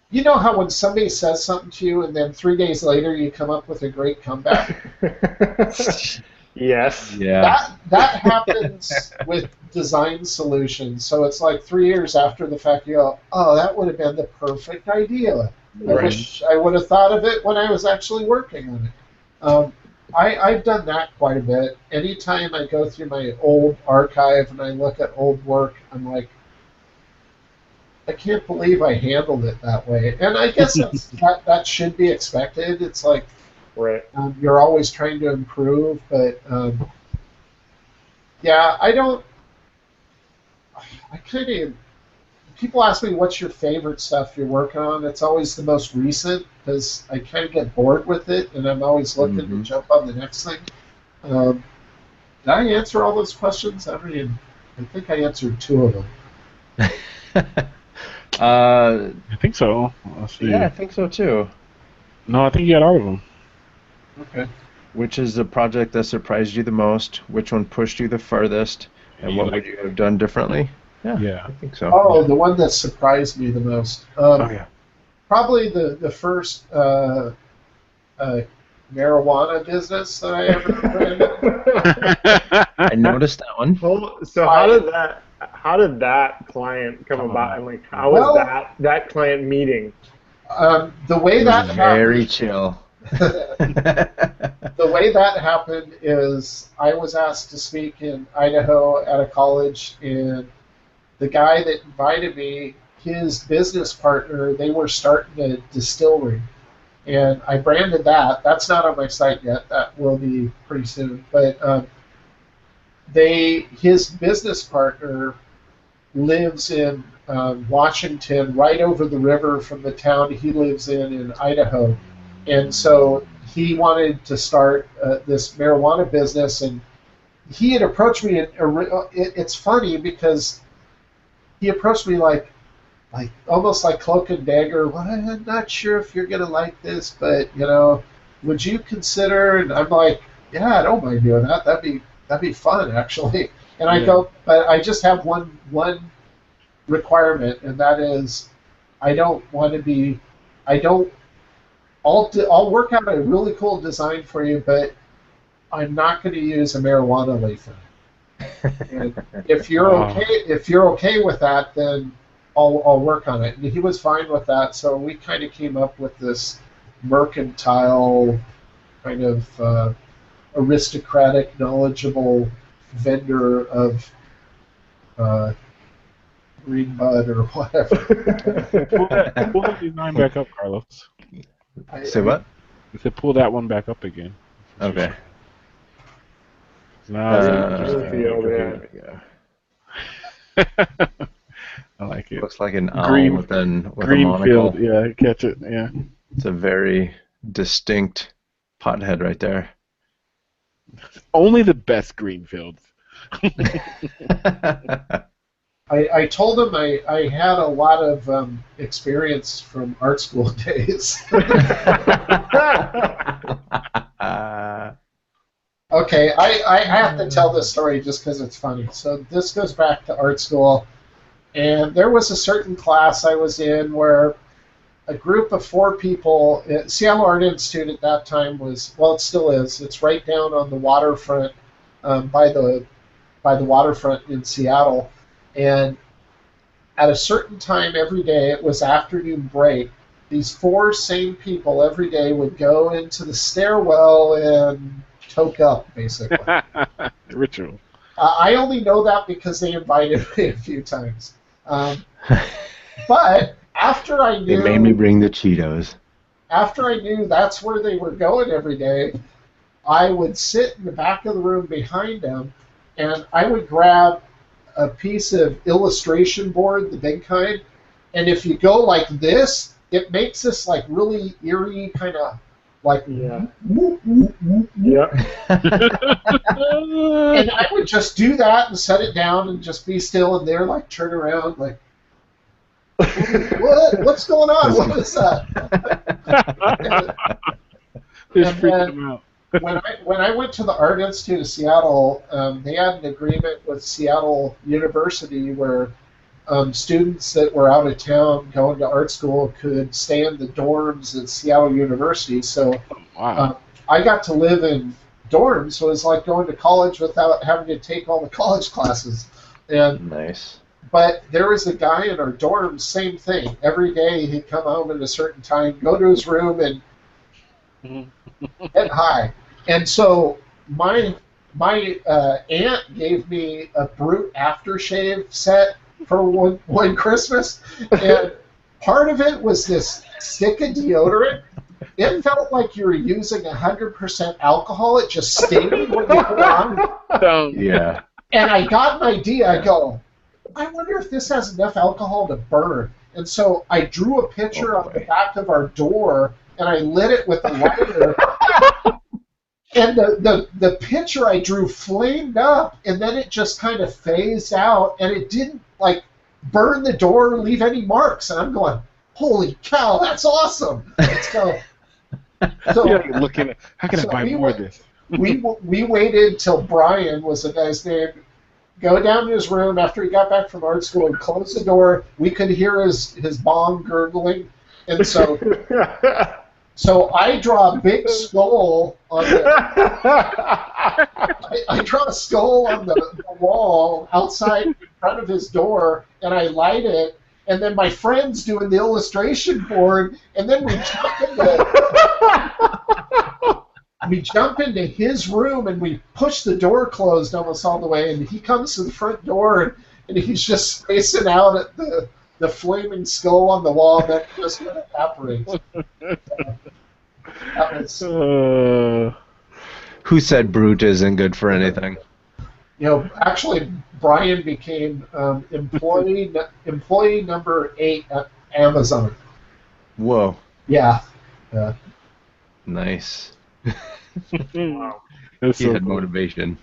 you know how when somebody says something to you and then 3 days later you come up with a great comeback. Yes. Yeah. That happens with design solutions. So it's like 3 years after the fact, you go, oh, that would have been the perfect idea. I Right. wish I would have thought of it when I was actually working on it. I've done that quite a bit. Anytime I go through my old archive and I look at old work, I'm like, I can't believe I handled it that way. And I guess that should be expected. It's like, Right. you're always trying to improve, but yeah, I kind of, people ask me what's your favorite stuff you're working on. It's always the most recent because I kind of get bored with it and I'm always looking to jump on the next thing. Did I answer all those questions? I think I answered 2 of them. I think so. Let's see. Yeah, I think so too. No, I think you got all of them. Okay. Which is the project that surprised you the most? Which one pushed you the furthest? And what would you have done differently? Yeah. I think so. Oh, the one that surprised me the most. Yeah. Probably the first marijuana business that I ever ran. I noticed that one. So how did that client come about, and like how was that client meeting? The way that Very happened, chill. the way that happened is I was asked to speak in Idaho at a college, and the guy that invited me, his business partner, they were starting a distillery. And I branded that. That's not on my site yet. That will be pretty soon. But his business partner lives in Washington, right over the river from the town he lives in Idaho. And so he wanted to start this marijuana business, and he had approached me. It's funny because he approached me like almost like cloak and dagger. Well, I'm not sure if you're gonna like this, but would you consider? And I'm like, yeah, I don't mind doing that. That'd be fun actually. And I go, but I just have one requirement, and that is, I don't want to be. I'll work out a really cool design for you, but I'm not going to use a marijuana leaf in it. And if you're okay with that, then I'll work on it. And he was fine with that, so we kind of came up with this mercantile kind of aristocratic, knowledgeable vendor of green bud or whatever. Pull that design back up, Carlos. Say what? I said pull that one back up again. Okay. No, it's Greenfield, yeah. There we go. interesting. I like it. Looks like an owl Green, with a Greenfield, monocle. yeah, catch it, yeah. It's a very distinct pothead right there. Only the best Greenfields. I told him I had a lot of experience from art school days. Okay, I have to tell this story just because it's funny. So this goes back to art school, and there was a certain class I was in where a group of 4 people, Seattle Art Institute at that time was, well, it still is. It's right down on the waterfront, by the waterfront in Seattle, and at a certain time every day, it was afternoon break. These 4 same people every day would go into the stairwell and toke up, basically. Ritual. I only know that because they invited me a few times. But after I They knew, made me bring the Cheetos. after I knew that's where they were going every day, I would sit in the back of the room behind them, and I would grab a piece of illustration board, the big kind, and if you go like this, it makes this like really eerie kind of like Yeah. whoop, whoop, whoop, whoop. Yep. And I would just do that and set it down and just be still, and they're like turn around like, what's going on? What is that? Just And freaking then- them out. when I went to the Art Institute of Seattle, they had an agreement with Seattle University where students that were out of town going to art school could stay in the dorms at Seattle University. So Wow. I got to live in dorms, so it was like going to college without having to take all the college classes. And Nice. but there was a guy in our dorm, same thing. Every day he'd come home at a certain time, go to his room, and get high. And so my aunt gave me a Brute aftershave set for one Christmas, and part of it was this stick of deodorant. It felt like you were using 100% alcohol. It just stayed when you put it on. Yeah. And I got an idea. I go, I wonder if this has enough alcohol to burn. And so I drew a picture on the back of our door, and I lit it with a lighter. And the picture I drew flamed up, and then it just kind of phased out, and it didn't like burn the door or leave any marks. And I'm going, holy cow, that's awesome! So Yeah, looking at, how can I buy more of this? we waited till Brian was the guy's name. Go down to his room after he got back from art school and close the door. We could hear his bong gurgling, and so I draw a big skull on the. I draw a skull on the wall outside in front of his door, and I light it. And then my friend's doing the illustration board, and then we jump into his room, and we push the door closed almost all the way, and he comes to the front door, and he's just spacing out at the flaming skull on the wall that just evaporates. That was, Who said Brute isn't good for anything? actually, Brian became employee number 8 at Amazon. Whoa. Yeah. Nice. Wow. That's He so had cool. motivation.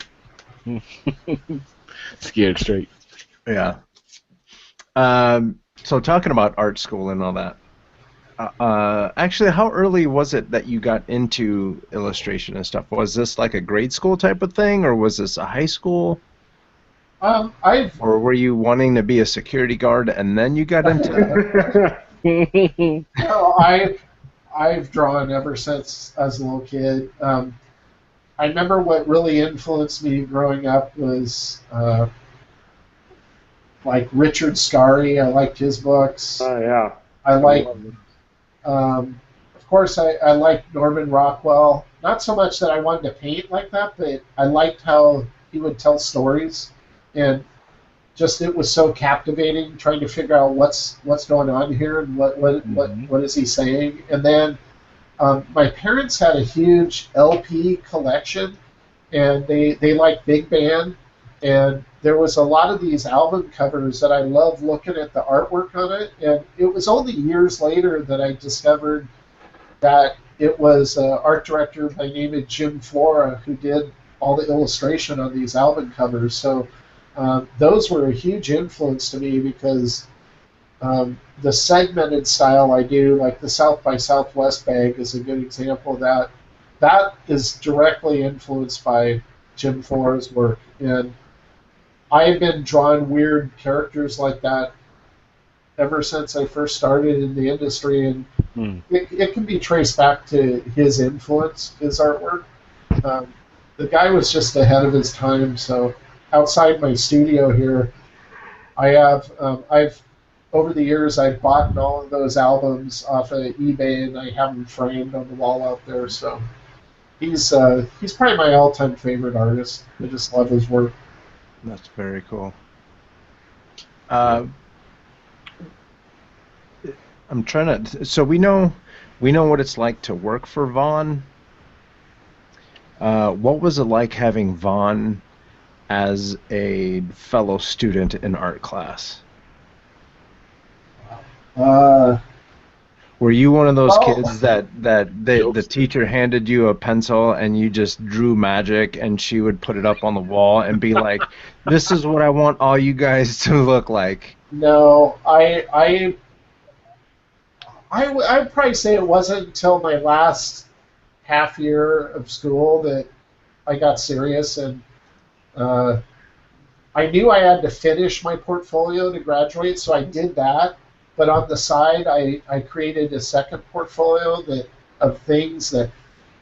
Scared straight. Yeah. So talking about art school and all that, actually, how early was it that you got into illustration and stuff? Was this like a grade school type of thing, or was this a high school? Or were you wanting to be a security guard and then you got into it? I've drawn ever since I was a little kid. I remember what really influenced me growing up was like Richard Scarry. I liked his books. Oh, yeah. I liked, of course, I liked Norman Rockwell. Not so much that I wanted to paint like that, but I liked how he would tell stories, and just it was so captivating trying to figure out what's going on here and what is he saying. And then My parents had a huge LP collection, and they liked big band, and there was a lot of these album covers that I loved looking at the artwork on it, and it was only years later that I discovered that it was an art director by the name of Jim Flora who did all the illustration on these album covers. So those were a huge influence to me because the segmented style I do, like the South by Southwest bag is a good example of that. That is directly influenced by Jim Flora's work. And I've been drawing weird characters like that ever since I first started in the industry, and it can be traced back to his influence, his artwork. The guy was just ahead of his time. So outside my studio here, I've over the years I've bought all of those albums off of eBay, and I have them framed on the wall out there. So he's probably my all-time favorite artist. I just love his work. That's very cool. I'm trying to. So we know what it's like to work for Vaughn. What was it like having Vaughn as a fellow student in art class? Were you one of those kids that the teacher handed you a pencil and you just drew magic and she would put it up on the wall and be like, "This is what I want all you guys to look like"? No, I'd probably say it wasn't until my last half year of school that I got serious, and I knew I had to finish my portfolio to graduate, so I did that. But on the side, I created a second portfolio of things that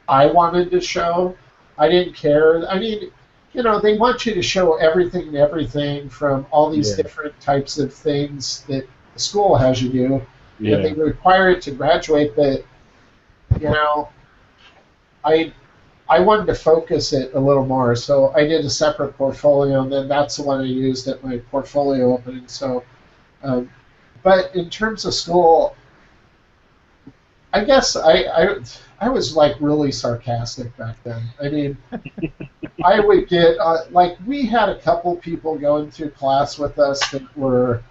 I wanted to show. I didn't care. I mean, they want you to show everything from all these different types of things that the school has you do. Yeah. And they require it to graduate, but, I wanted to focus it a little more. So I did a separate portfolio, and then that's the one I used at my portfolio opening. So, but in terms of school, I guess I was like really sarcastic back then. I mean, I would get like we had a couple people going through class with us that were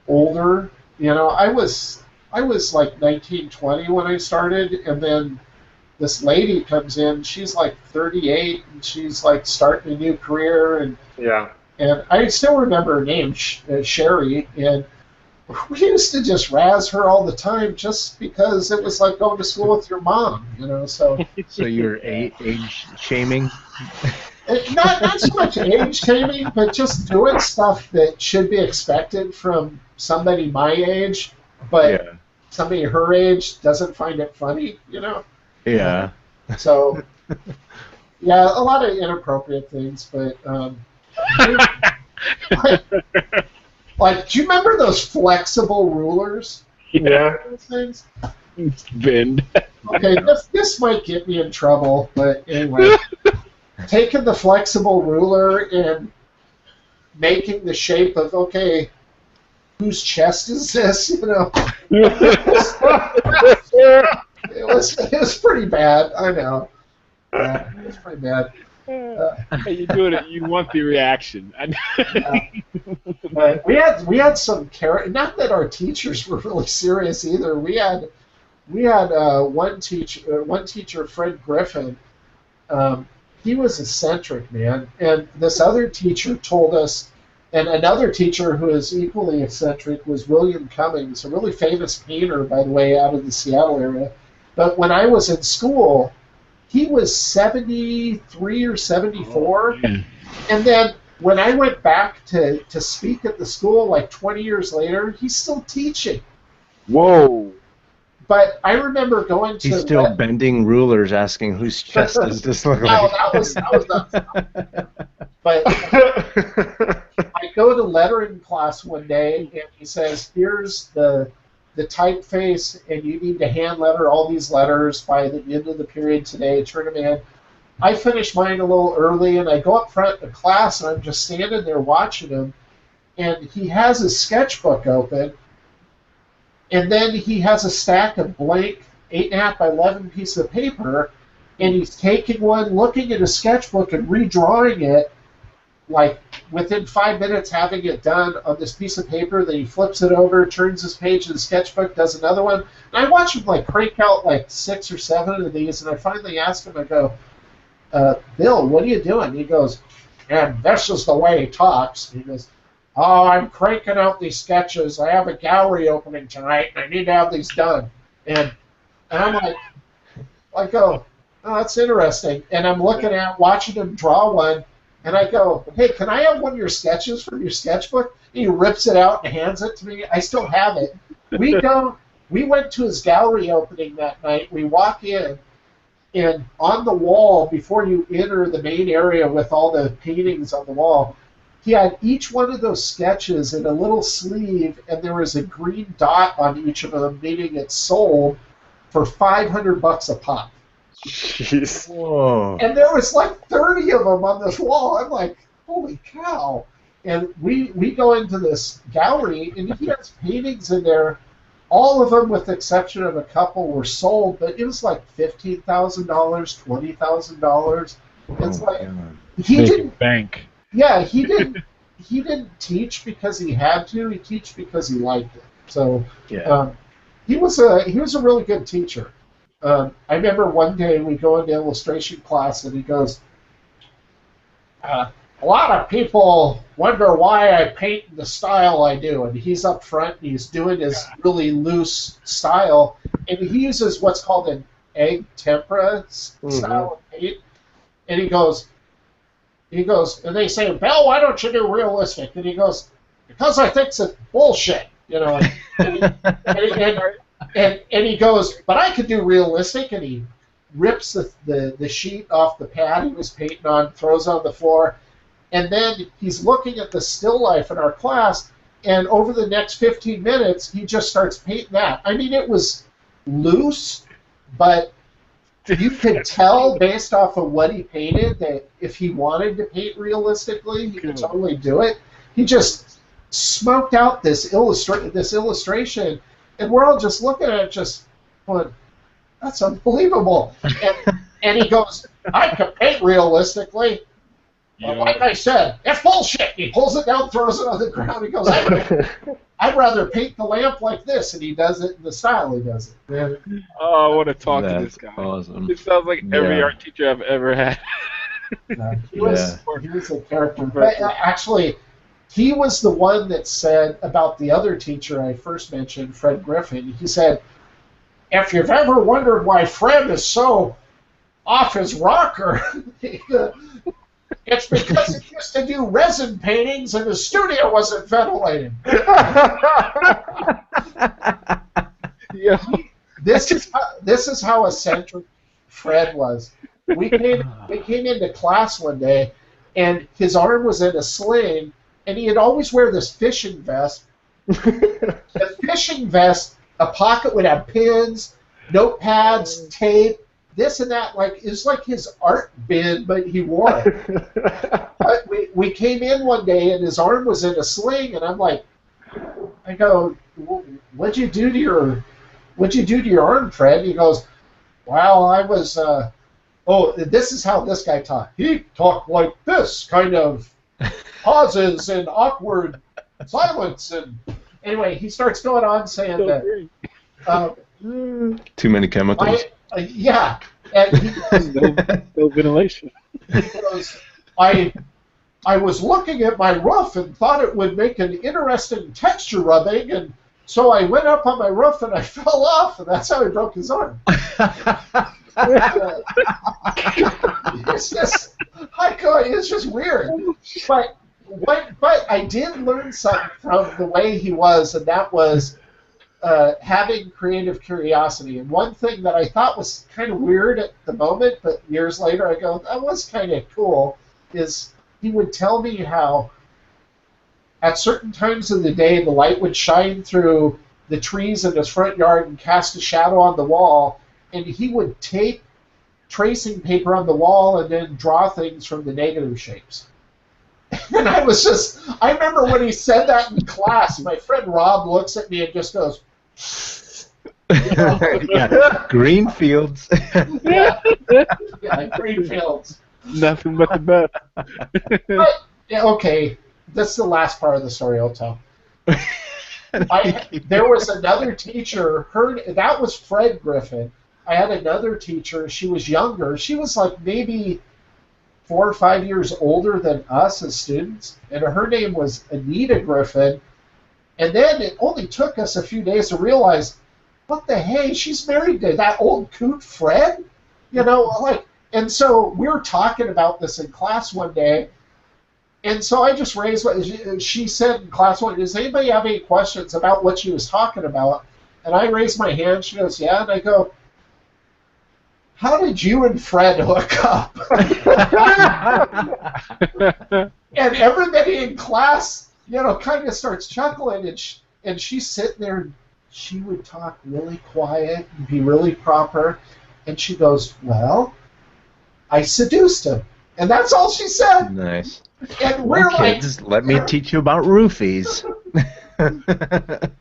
older. I was like 19, 20 when I started, and then this lady comes in. She's like 38, and she's like starting a new career, and yeah. And I still remember her name, Sherry, and we used to just razz her all the time just because it was like going to school with your mom, So you're age shaming? Not so much age shaming, but just doing stuff that should be expected from somebody my age, but somebody her age doesn't find it funny, Yeah. So, yeah, a lot of inappropriate things, but... like, do you remember those flexible rulers? Yeah. Those things? Bend. Okay, this might get me in trouble, but anyway. Taking the flexible ruler and making the shape of, okay, whose chest is this? It was pretty bad, I know. It was pretty bad. You do it. You want the reaction. But we had some not that our teachers were really serious either. We had one teacher, Fred Griffin. He was eccentric, man. And this other teacher told us, and another teacher who is equally eccentric was William Cummings, a really famous painter, by the way, out of the Seattle area. But when I was in school, he was 73 or 74. And then when I went back to speak at the school like 20 years later, he's still teaching. Whoa. But I remember going to... He's still bending rulers asking whose chest does this look like? No, that was nuts. But I go to lettering class one day, and he says, here's the typeface, and you need to hand letter all these letters by the end of the period today. Turn them in. I finish mine a little early, and I go up front of class, and I'm just standing there watching him, and he has his sketchbook open, And then he has a stack of blank 8.5 by 11 pieces of paper, and he's taking one, looking at a sketchbook and redrawing it, like within 5 minutes having it done on this piece of paper. Then he flips it over, turns his page in the sketchbook, does another one. And I watch him like crank out like 6 or 7 of these, and I finally ask him, I go, Bill, what are you doing? He goes, and this is the way he talks. He goes, oh, I'm cranking out these sketches. I have a gallery opening tonight, and I need to have these done. And I'm like, I go, oh, that's interesting. And I'm watching him draw one, and I go, hey, can I have one of your sketches from your sketchbook? And he rips it out and hands it to me. I still have it. We went to his gallery opening that night. We walk in, and on the wall, before you enter the main area with all the paintings on the wall, he had each one of those sketches in a little sleeve, and there was a green dot on each of them, meaning it's sold for $500 a pop. Jeez. Whoa. And there was like 30 of them on this wall. I'm like, holy cow. And we go into this gallery, and he has paintings in there. All of them, with the exception of a couple, were sold, but it was like $15,000, $20,000. It's like he didn't bank. Yeah, he didn't teach because he had to. He teach because he liked it. So Yeah. he was a really good teacher. I remember one day we go into illustration class, and he goes, a lot of people wonder why I paint in the style I do. And he's up front, and he's doing his really loose style, and he uses what's called an egg tempera style of paint. And he goes, and they say, Bill, why don't you do realistic? And he goes, because I think it's bullshit, you know. And he goes, but I could do realistic. And he rips the sheet off the pad he was painting on, throws it on the floor, and then he's looking at the still life in our class, and over the next 15 minutes, he just starts painting that. I mean, it was loose, but you could tell based off of what he painted that if he wanted to paint realistically, he could totally do it. He just smoked out this illustration, and we're all just looking at it, just going, "That's unbelievable!" And he goes, "I can paint realistically." But like I said, it's bullshit. He pulls it down, throws it on the ground. He goes, I'd rather paint the lamp like this, and he does it in the style he does it. Yeah. Oh, I want to talk to this guy. Awesome. It sounds like every art teacher I've ever had. He was a character. But actually, he was the one that said about the other teacher I first mentioned, Fred Griffin. He said, if you've ever wondered why Fred is so off his rocker, it's because he used to do resin paintings and his studio wasn't ventilated. Yeah. This is how eccentric Fred was. We came into class one day, and his arm was in a sling, and he'd always wear this fishing vest. The fishing vest, a pocket would have pins, notepads, tape, this and that. Like, it's like his art bin, but he wore it. But we came in one day, and his arm was in a sling, and I'm like, I go, what'd you do to your arm, Fred? He goes, well, I was. This is how this guy talked. He talked like this, kind of pauses and awkward silence, and anyway, he starts going on saying that. Too many chemicals. Yeah. And he goes, no ventilation. He goes, I was looking at my roof and thought it would make an interesting texture rubbing, and so I went up on my roof and I fell off, and that's how he broke his arm. It's just weird. But I did learn something from the way he was, and that was having creative curiosity. And one thing that I thought was kind of weird at the moment, but years later I go, that was kind of cool, is he would tell me how at certain times of the day the light would shine through the trees in his front yard and cast a shadow on the wall, and he would tape tracing paper on the wall and then draw things from the negative shapes. And I remember when he said that in class, my friend Rob looks at me and just goes, Yeah, green fields. Yeah, green fields. Nothing but the best. But, yeah, okay, that's the last part of the story I'll tell. There was another teacher. That was Fred Griffin. I had another teacher. She was younger. She was like maybe 4 or 5 years older than us as students, and her name was Anita Griffin. And then it only took us a few days to realize, what the hey, she's married to that old coot Fred, like. And so we were talking about this in class one day. And so I just raised what she said in class one. Does anybody have any questions about what she was talking about? And I raised my hand. She goes, yeah. And I go, how did you and Fred hook up? And everybody in class, kind of starts chuckling. And she's sitting there. And she would talk really quiet and be really proper. And she goes, well, I seduced him. And that's all she said. Nice. And we're kids, let me teach you about roofies. The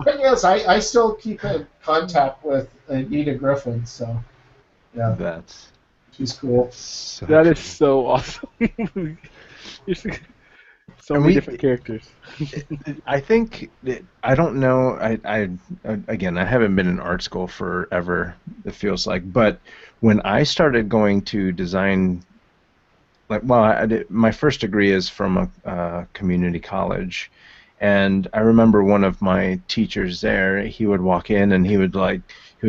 thing is, I still keep in contact with Anita Griffin, so yeah, she's cool. That is so awesome. So many different characters. I think I don't know. I again, I haven't been in art school forever. It feels like, but when I started going to design. My first degree is from a community college, and I remember one of my teachers there. He would walk in and he would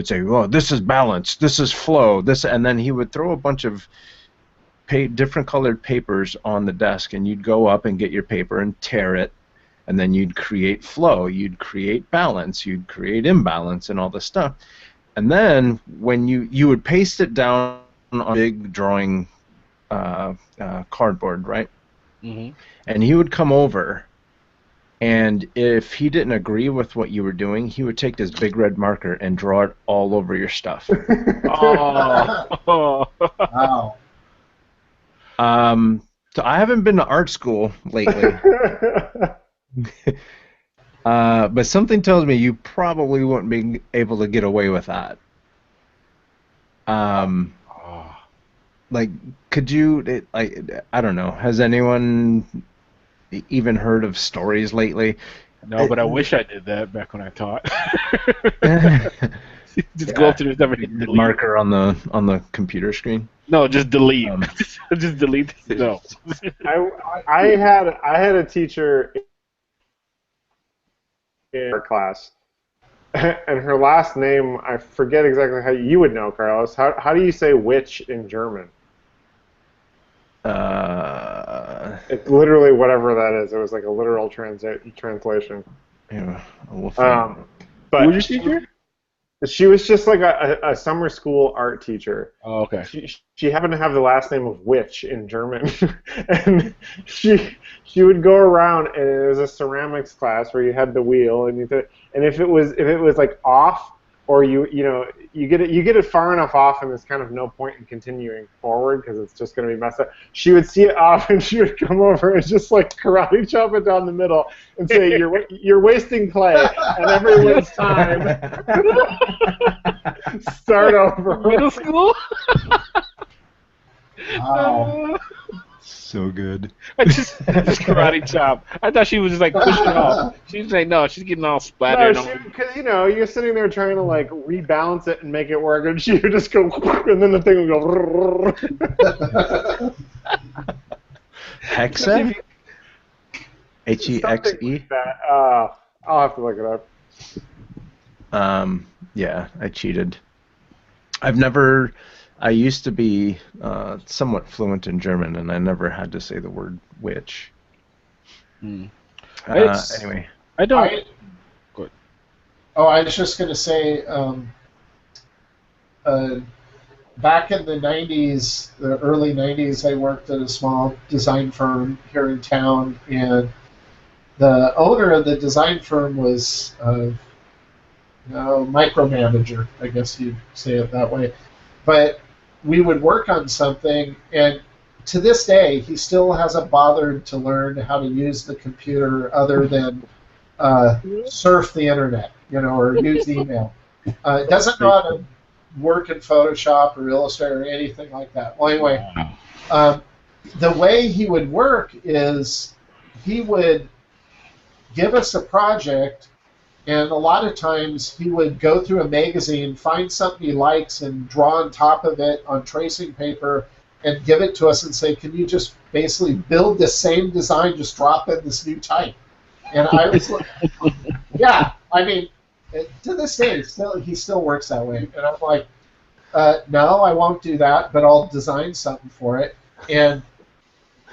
say, "Well, this is balance, this is flow, this," and then he would throw a bunch of different colored papers on the desk, and you'd go up and get your paper and tear it, and then you'd create flow, you'd create balance, you'd create imbalance, and all this stuff, and then when you would paste it down on a big drawing. Cardboard, right? Mm-hmm. And he would come over, and if he didn't agree with what you were doing, he would take this big red marker and draw it all over your stuff. Oh. Wow. So I haven't been to art school lately, but something tells me you probably wouldn't be able to get away with that. Could you? I don't know. Has anyone even heard of stories lately? No, but I wish I did that back when I taught. Just go up to the stuff and hit delete. Marker on the computer screen. No, just delete. Just delete. No. I had a teacher in our class, and her last name, I forget exactly how you would know, Carlos. How do you say witch in German? It's literally whatever that is. It was like a literal translation. Yeah, but who was your teacher? She was just like a summer school art teacher. Oh, okay. She happened to have the last name of Witch in German, and she would go around, and it was a ceramics class where you had the wheel, and if it was like off, or you get it far enough off, and there's kind of no point in continuing forward because it's just going to be messed up. She would see it off, and she would come over and just like karate chop it down the middle and say, "You're wasting clay and everyone's time. Start over." Middle school. Wow. So good. I just karate chop. I thought she was just like pushing off. She was like, no, she's getting all splattered. Because you're sitting there trying to like rebalance it and make it work, and she would just go, and then the thing would go. Hexa? Hexe? Like that. I'll have to look it up. Yeah, I cheated. I used to be somewhat fluent in German, and I never had to say the word witch. Anyway. I don't... Go ahead. Oh, I was just going to say, back in the 90s, the early 90s, I worked at a small design firm here in town, and the owner of the design firm was a micromanager, I guess you'd say it that way. But we would work on something, and to this day, he still hasn't bothered to learn how to use the computer other than surf the internet, or use email. It doesn't know how to work in Photoshop or Illustrator or anything like that. Well, anyway, the way he would work is he would give us a project, and a lot of times he would go through a magazine, find something he likes, and draw on top of it on tracing paper and give it to us and say, can you just basically build the same design, just drop in this new type? And I was like, yeah, I mean, to this day, he still works that way. And I'm like, no, I won't do that, but I'll design something for it.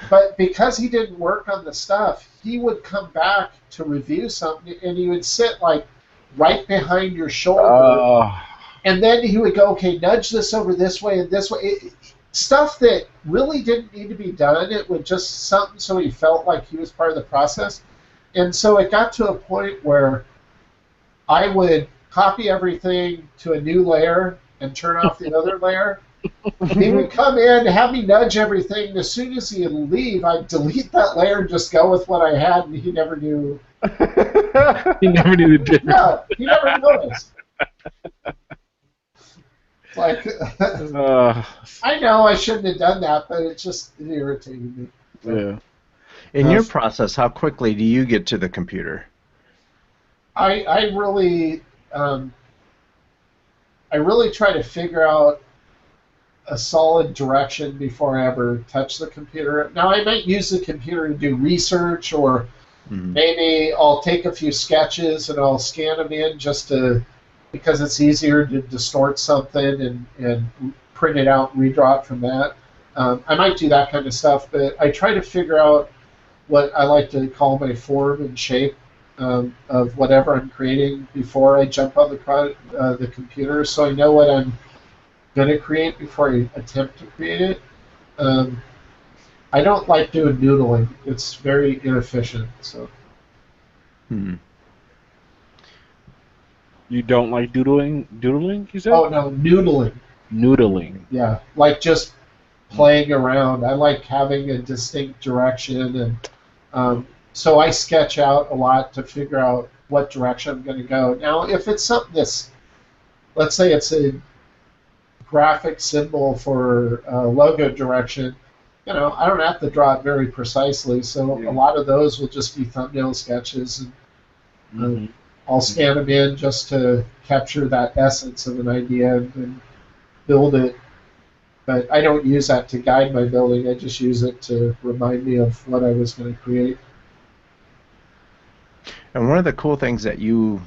But because he didn't work on the stuff, he would come back to review something, and he would sit like right behind your shoulder, and then he would go, okay, nudge this over this way and this way. Stuff that really didn't need to be done. It would just something so he felt like he was part of the process. And so it got to a point where I would copy everything to a new layer and turn off the other layer. He would come in, have me nudge everything. As soon as he'd leave, I'd delete that layer and just go with what I had, and he never knew. He never knew the difference. No, he never noticed. It's like, I know I shouldn't have done that, but it irritated me. Yeah. In your process, how quickly do you get to the computer? I really try to figure out a solid direction before I ever touch the computer. Now, I might use the computer to do research, or maybe I'll take a few sketches and I'll scan them in because it's easier to distort something and print it out and redraw it from that. I might do that kind of stuff, but I try to figure out what I like to call my form and shape of whatever I'm creating before I jump on the computer, so I know what I'm going to create before I attempt to create it. I don't like doing noodling. It's very inefficient. So. You don't like doodling, you said? Oh, no, noodling. Noodling. Yeah, like just playing around. I like having a distinct direction, and so I sketch out a lot to figure out what direction I'm going to go. Now, if it's something that's, let's say it's a graphic symbol for logo direction, I don't have to draw it very precisely, so a lot of those will just be thumbnail sketches, and I'll scan them in just to capture that essence of an idea and build it. But I don't use that to guide my building. I just use it to remind me of what I was going to create. And one of the cool things that you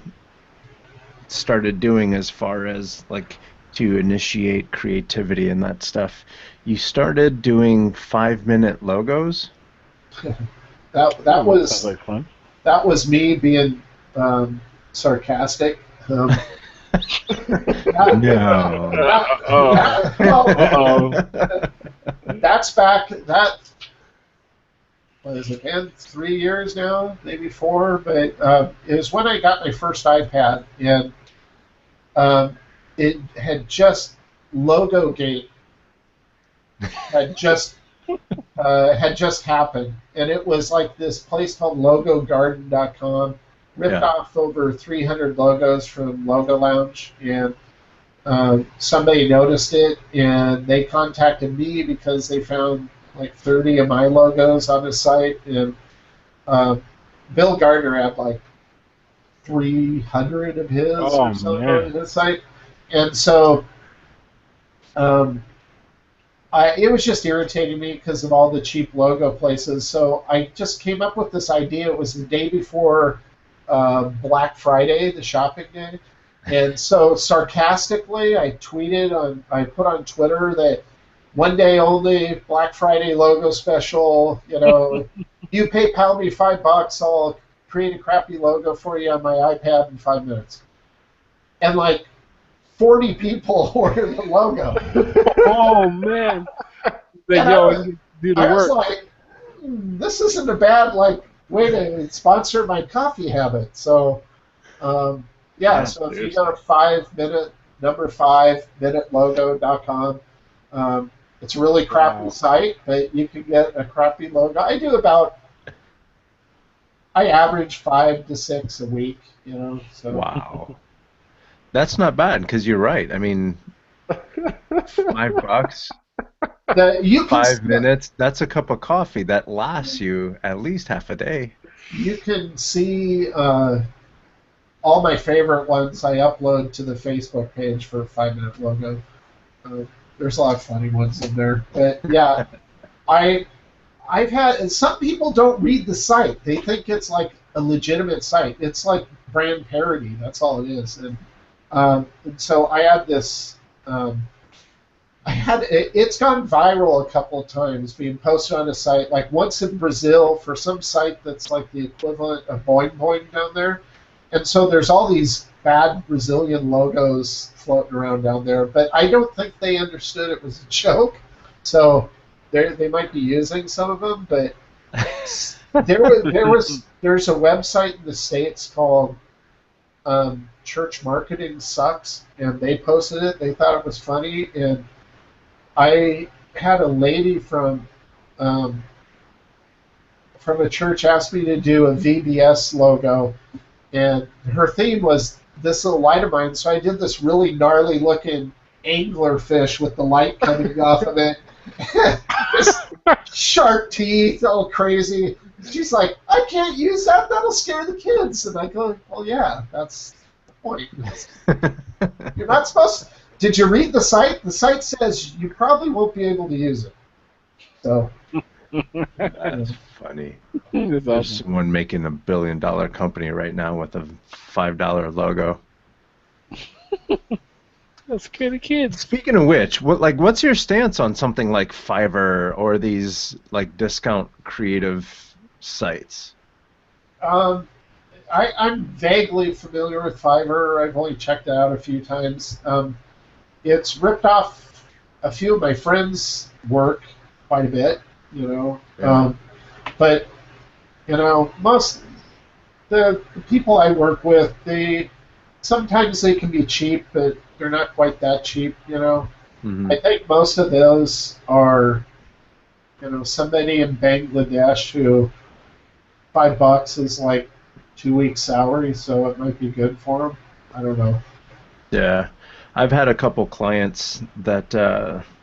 started doing as far as like to initiate creativity and that stuff, you started doing 5-minute logos. that was sounds like fun. That was me being sarcastic. No. That's back. What is it, man? 3 years now, maybe 4. But it was when I got my first iPad, and it had just LogoGate had just happened, and it was like this place called LogoGarden.com, ripped off over 300 logos from Logo Lounge, and somebody noticed it, and they contacted me because they found like 30 of my logos on his site, and Bill Gardner had like 300 of his or something on his site, and so it was just irritating me because of all the cheap logo places. So I just came up with this idea. It was the day before Black Friday, the shopping day, and so sarcastically I put on Twitter that one day only, Black Friday logo special. You PayPal me $5, I'll create a crappy logo for you on my iPad in 5 minutes. And like 40 people ordered the logo. Oh man! Do the work. I was like, this isn't a bad way to sponsor my coffee habit. So so if you go to 5-minute.logo.com, it's a really crappy site, but you can get a crappy logo. I do about I average 5 to 6 a week, you know. So Wow. That's not bad because you're right. I mean, $5, you can 5 minutes, that's a cup of coffee that lasts you at least half a day. you can see all my favorite ones I upload to the Facebook page for 5 Minute Logo. Uh, there's a lot of funny ones in there, but yeah, I I've had some people don't read the site. They think it's like a legitimate site. It's like brand parody. That's all it is. And so I had this. It's gone viral a couple of times, being posted on a site. Like once in Brazil for some site that's like the equivalent of Boing Boing down there. And so there's all these bad Brazilian logos floating around down there. But I don't think they understood it was a joke. So they might be using some of them, but there's a website in the States called Church Marketing Sucks, and they posted it. They thought it was funny, and I had a lady from a church ask me to do a VBS logo, and her theme was this little light of mine. So I did this really gnarly looking angler fish with the light coming off of it. Just sharp teeth, all crazy. She's like, I can't use that. That'll scare the kids. And I go, well, yeah, that's the point. You're not supposed to. Did you read the site? The site says you probably won't be able to use it. So That's funny. That's There's awesome. someone making $1 billion company right now with a $5 logo. That's scare the kids. Speaking of which, what's your stance on something like Fiverr or these like discount creative sites? I'm vaguely familiar with Fiverr. I've only checked it out a few times. It's ripped off a few of my friends' work quite a bit, you know. Yeah. But you know, most the people I work with, sometimes they can be cheap, but they're not quite that cheap, you know. Hmm. I think most of those are, you know, somebody in Bangladesh who $5 is like 2 weeks' salary, so it might be good for them. I don't know. Yeah. I've had a couple clients that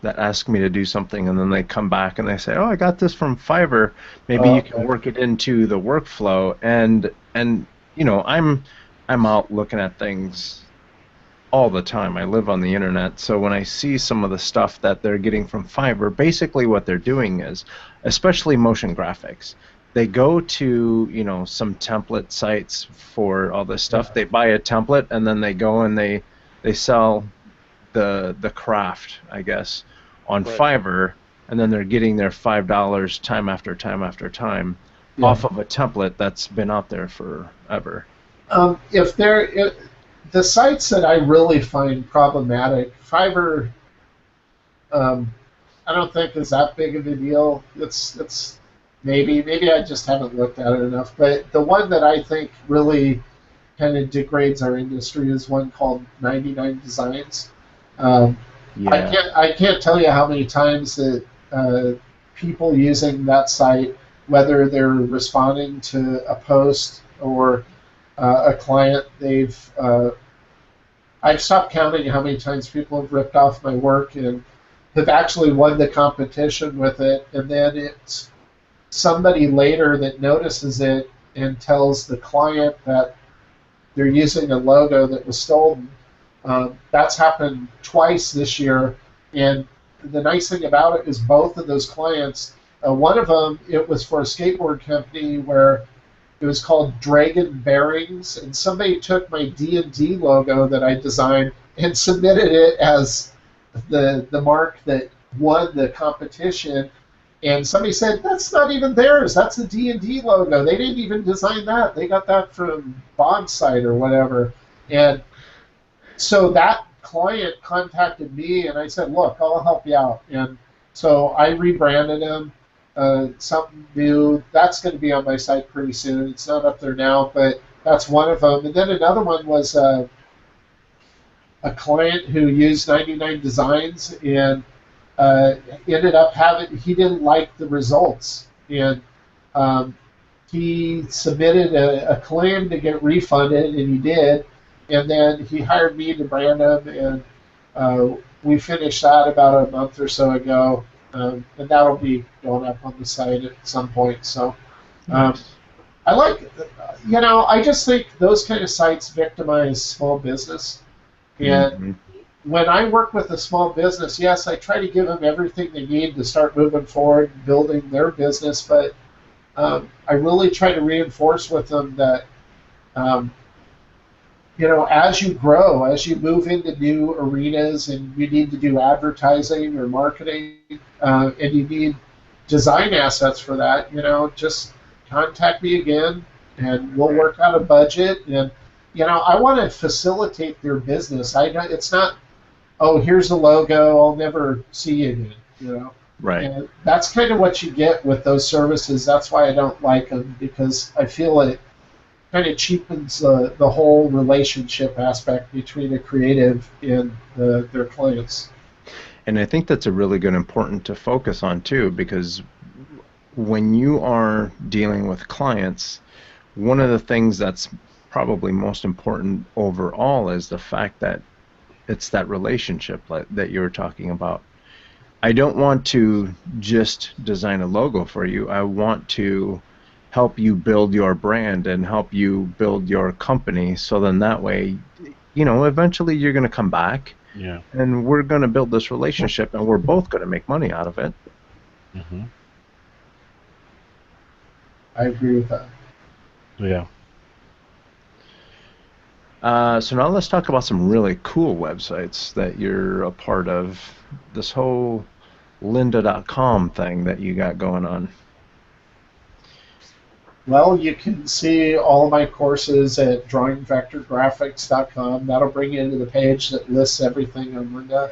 ask me to do something, and then they come back and they say, "Oh, I got this from Fiverr. Maybe you can Okay. work it into the workflow." And I'm out looking at things all the time. I live on the internet, so when I see some of the stuff that they're getting from Fiverr, basically what they're doing is, especially motion graphics, they go to, some template sites for all this stuff. Yeah. They buy a template and then they go and they sell the craft, I guess, on Right. Fiverr, and then they're getting their $5 time after time after time Yeah. off of a template that's been out there forever. If the sites that I really find problematic, Fiverr, um, I don't think is that big of a deal. It's maybe I just haven't looked at it enough. But the one that I think really kind of degrades our industry is one called 99 Designs. Um, Yeah. I can't tell you how many times that people using that site, whether they're responding to a post or a client, I've stopped counting how many times people have ripped off my work and have actually won the competition with it, and then it's somebody later that notices it and tells the client that they're using a logo that was stolen. That's happened twice this year, and the nice thing about it is both of those clients, one of them, it was for a skateboard company where it was called Dragon Bearings, and somebody took my D&D logo that I designed and submitted it as the mark that won the competition. And somebody said, that's not even theirs. That's the D&D logo. They didn't even design that. They got that from Bob's site or whatever. And so that client contacted me, and I said, look, I'll help you out. And so I rebranded him, something new. That's going to be on my site pretty soon. It's not up there now, but that's one of them. And then another one was a client who used 99 Designs and ended up he didn't like the results. And um, he submitted a claim to get refunded, and he did. And then he hired me to brand them, and we finished that about a month or so ago. And that'll be going up on the site at some point. So Nice. I like, I just think those kind of sites victimize small business. And Mhm. when I work with a small business, yes, I try to give them everything they need to start moving forward, building their business, but I really try to reinforce with them that, um, as you grow, as you move into new arenas and you need to do advertising or marketing, and you need design assets for that, just contact me again and we'll work out a budget. And, I want to facilitate their business. It's not, oh, here's the logo, I'll never see you again. Right. And that's kind of what you get with those services. That's why I don't like them, because I feel it kind of cheapens the whole relationship aspect between a creative and their clients. And I think that's a really good important to focus on too, because when you are dealing with clients, one of the things that's probably most important overall is the fact that it's that relationship that you were talking about. I don't want to just design a logo for you. I want to help you build your brand and help you build your company, so then that way, eventually you're going to come back. Yeah. And we're going to build this relationship, and we're both going to make money out of it. Mm-hmm. I agree with that. Yeah. So now let's talk about some really cool websites that you're a part of. This whole lynda.com thing that you got going on. Well, you can see all of my courses at drawingvectorgraphics.com. That'll bring you into the page that lists everything on Lynda.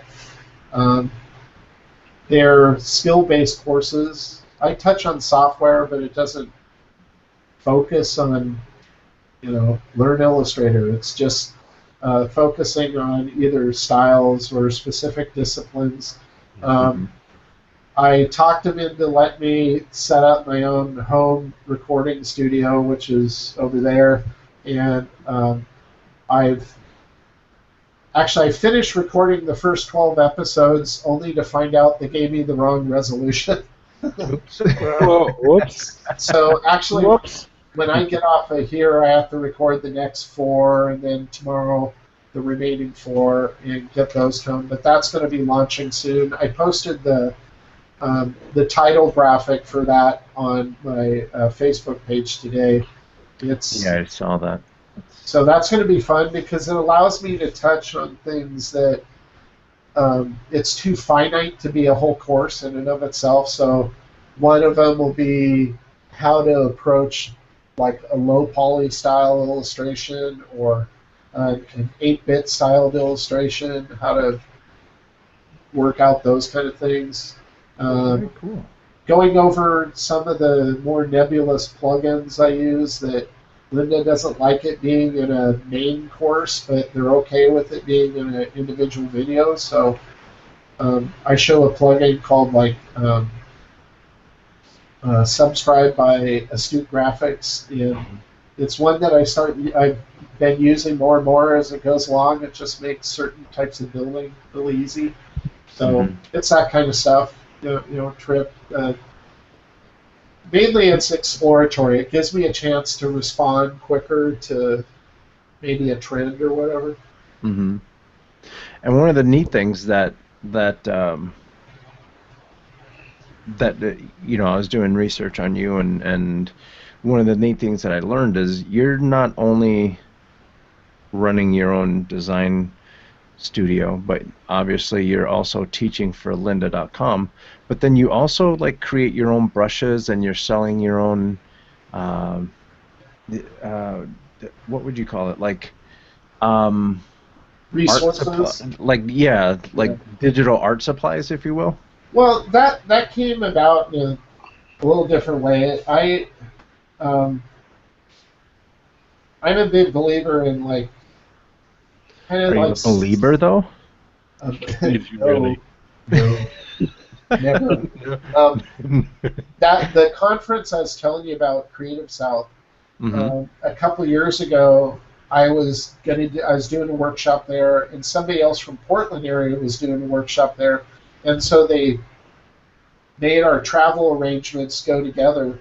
They're skill-based courses. I touch on software, but it doesn't focus on, learn Illustrator. It's just focusing on either styles or specific disciplines. I talked them into letting me set up my own home recording studio, which is over there, and I finished recording the first 12 episodes only to find out they gave me the wrong resolution. Oops. Well, whoops. So actually, Whoops. when I get off of here, I have to record the next 4, and then tomorrow the remaining 4, and get those done. But that's going to be launching soon. I posted the title graphic for that on my Facebook page today. Yeah, I saw that. So that's going to be fun, because it allows me to touch on things that it's too finite to be a whole course in and of itself. So one of them will be how to approach like a low poly style illustration, or an 8-bit styled illustration, how to work out those kind of things. Very cool. Going over some of the more nebulous plugins I use that Lynda doesn't like it being in a main course, but they're okay with it being in an individual video. So I show a plugin called Subscribe by Astute Graphics, and it's one that I've been using more and more as it goes along. It just makes certain types of building really easy. So it's that kind of stuff. Trip. Mainly it's exploratory. It gives me a chance to respond quicker to maybe a trend or whatever. Mm-hmm. And one of the neat things that I was doing research on you, and one of the neat things that I learned is you're not only running your own design studio, but obviously you're also teaching for lynda.com, but then you also create your own brushes, and you're selling your own what would you call it, Resources. digital art supplies, if you will. Well, that came about in a little different way. I'm a big believer in Are you a believer though? Did you really? No. Never. That the conference I was telling you about, Creative South, a couple years ago, I was doing a workshop there, and somebody else from Portland area was doing a workshop there, and so they made our travel arrangements go together,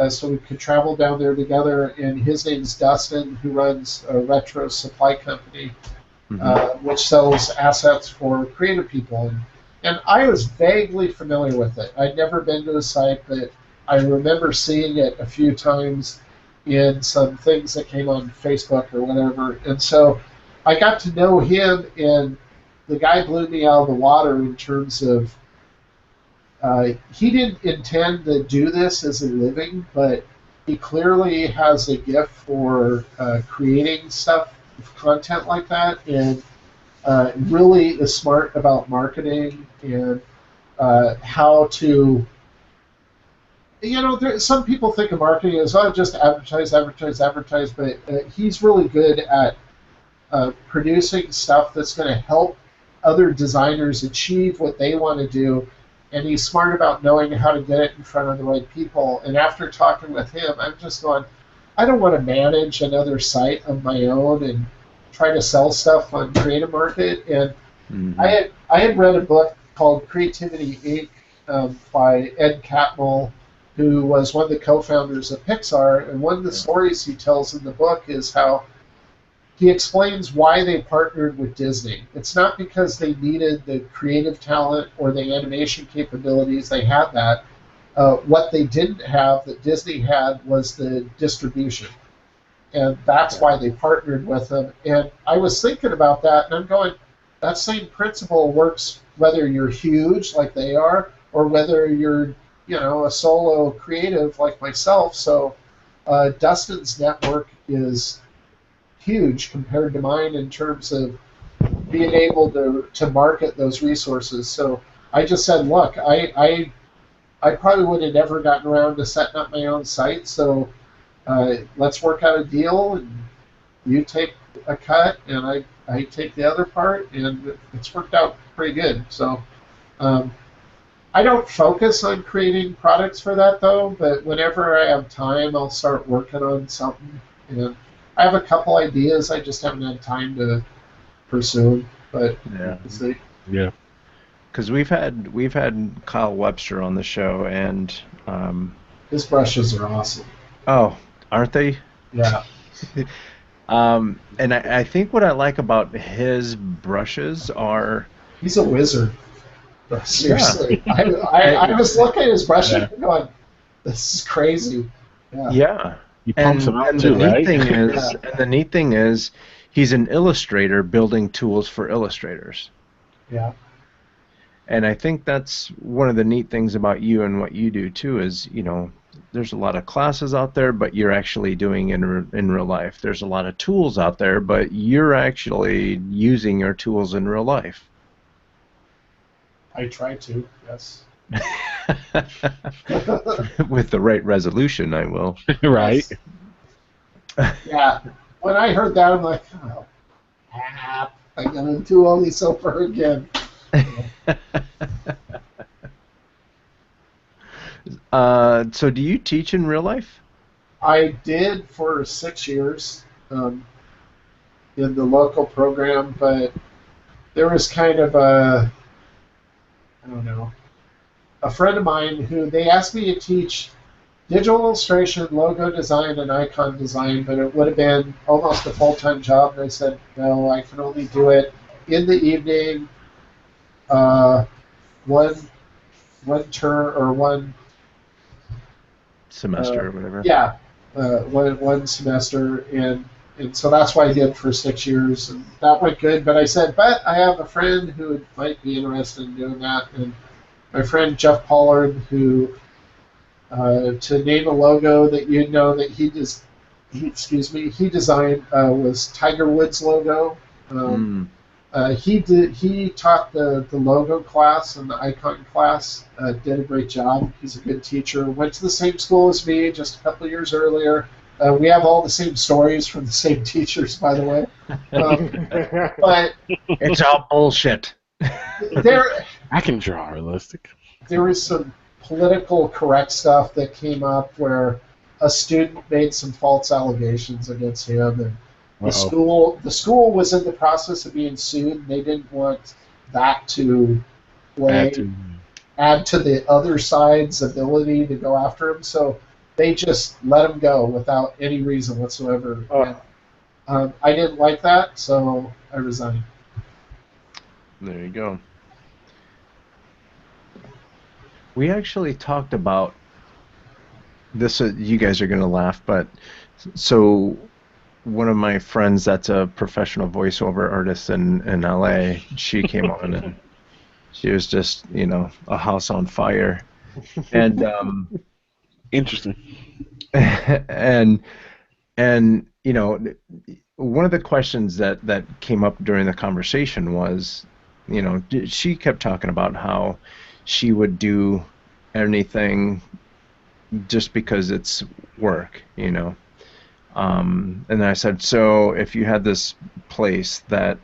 so we could travel down there together. And his name's Dustin, who runs a retro supply company, which sells assets for creative people. And I was vaguely familiar with it. I'd never been to a site, but I remember seeing it a few times in some things that came on Facebook or whatever. And so I got to know him, and the guy blew me out of the water in terms of he didn't intend to do this as a living, but he clearly has a gift for creating stuff, content like that, and really is smart about marketing and how to, some people think of marketing as, just advertise, advertise, advertise, but he's really good at producing stuff that's going to help other designers achieve what they want to do, and he's smart about knowing how to get it in front of the right people. And after talking with him, I'm just going, I don't want to manage another site of my own and try to sell stuff on Creative Market. And I had read a book called Creativity Inc. By Ed Catmull, who was one of the co-founders of Pixar. And one of the stories he tells in the book is how he explains why they partnered with Disney. It's not because they needed the creative talent or the animation capabilities. They had that. What they didn't have that Disney had was the distribution. And that's why they partnered with them. And I was thinking about that, and I'm going, that same principle works whether you're huge like they are, or whether you're, a solo creative like myself. So Dustin's network is huge compared to mine in terms of being able to market those resources. So I just said, look, I probably would have never gotten around to setting up my own site, so let's work out a deal, and you take a cut, and I take the other part, and it's worked out pretty good. So I don't focus on creating products for that, though, but whenever I have time, I'll start working on something. And I have a couple ideas, I just haven't had time to pursue them, but we'll see. Yeah. Because we've had Kyle Webster on the show, and his brushes are awesome. Oh, aren't they? Yeah. And I think what I like about his brushes are... He's a wizard. Seriously. Yeah. I was looking at his brushes and going, this is crazy. Yeah. He pumps them out too, right? And the neat thing is, he's an illustrator building tools for illustrators. Yeah. And I think that's one of the neat things about you and what you do too is, there's a lot of classes out there, but you're actually doing in real life. There's a lot of tools out there, but you're actually using your tools in real life. I try to, yes. With the right resolution, I will. Right. Yeah. When I heard that, I'm like, I'm going to do all these over again. So do you teach in real life? I did for 6 years in the local program, but there was kind of a friend of mine who they asked me to teach digital illustration, logo design, and icon design, but it would have been almost a full-time job, and I said, no, I can only do it in the evening, one term or one semester or whatever. Yeah, one semester, and so that's what I did for 6 years, and that went good. But I said, but I have a friend who might be interested in doing that, and my friend Jeff Pollard, who, to name a logo that you know that he designed was Tiger Woods logo. He taught the logo class and the icon class. Did a great job. He's a good teacher. Went to the same school as me, just a couple of years earlier. We have all the same stories from the same teachers, by the way. But it's all bullshit. I can draw realistic. there was some political correct stuff that came up where a student made some false allegations against him, and the school was in the process of being sued. And they didn't want that to add to the other side's ability to go after him, so they just let him go without any reason whatsoever. And, I didn't like that, so I resigned. There you go. We actually talked about this. You guys are going to laugh, but so one of my friends that's a professional voiceover artist in LA, she came on and she was just, a house on fire. And Interesting. and one of the questions that came up during the conversation was, she kept talking about how she would do anything just because it's work, and I said, so if you had this place that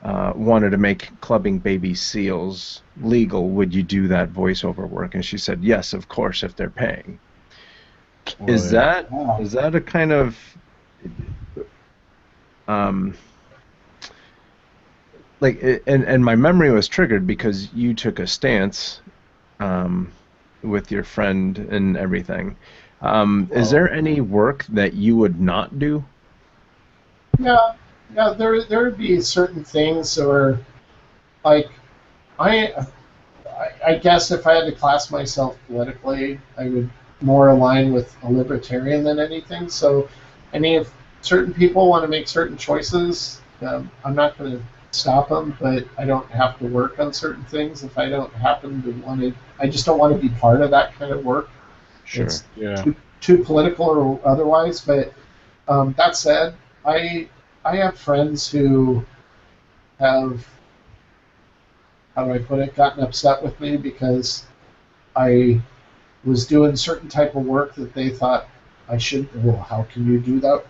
wanted to make clubbing baby seals legal, would you do that voiceover work? And she said, yes, of course, if they're paying. Is that a kind of and my memory was triggered because you took a stance with your friend and everything. Is there any work that you would not do? Yeah, there would be certain things, or like I guess if I had to class myself politically, I would more align with a libertarian than anything. So, if certain people want to make certain choices, I'm not going to stop them, but I don't have to work on certain things if I don't happen to want to. I just don't want to be part of that kind of work. Sure. It's too political or otherwise. But that said, I have friends who have, how do I put it, gotten upset with me because I was doing certain type of work that they thought I shouldn't. Well, how can you do that?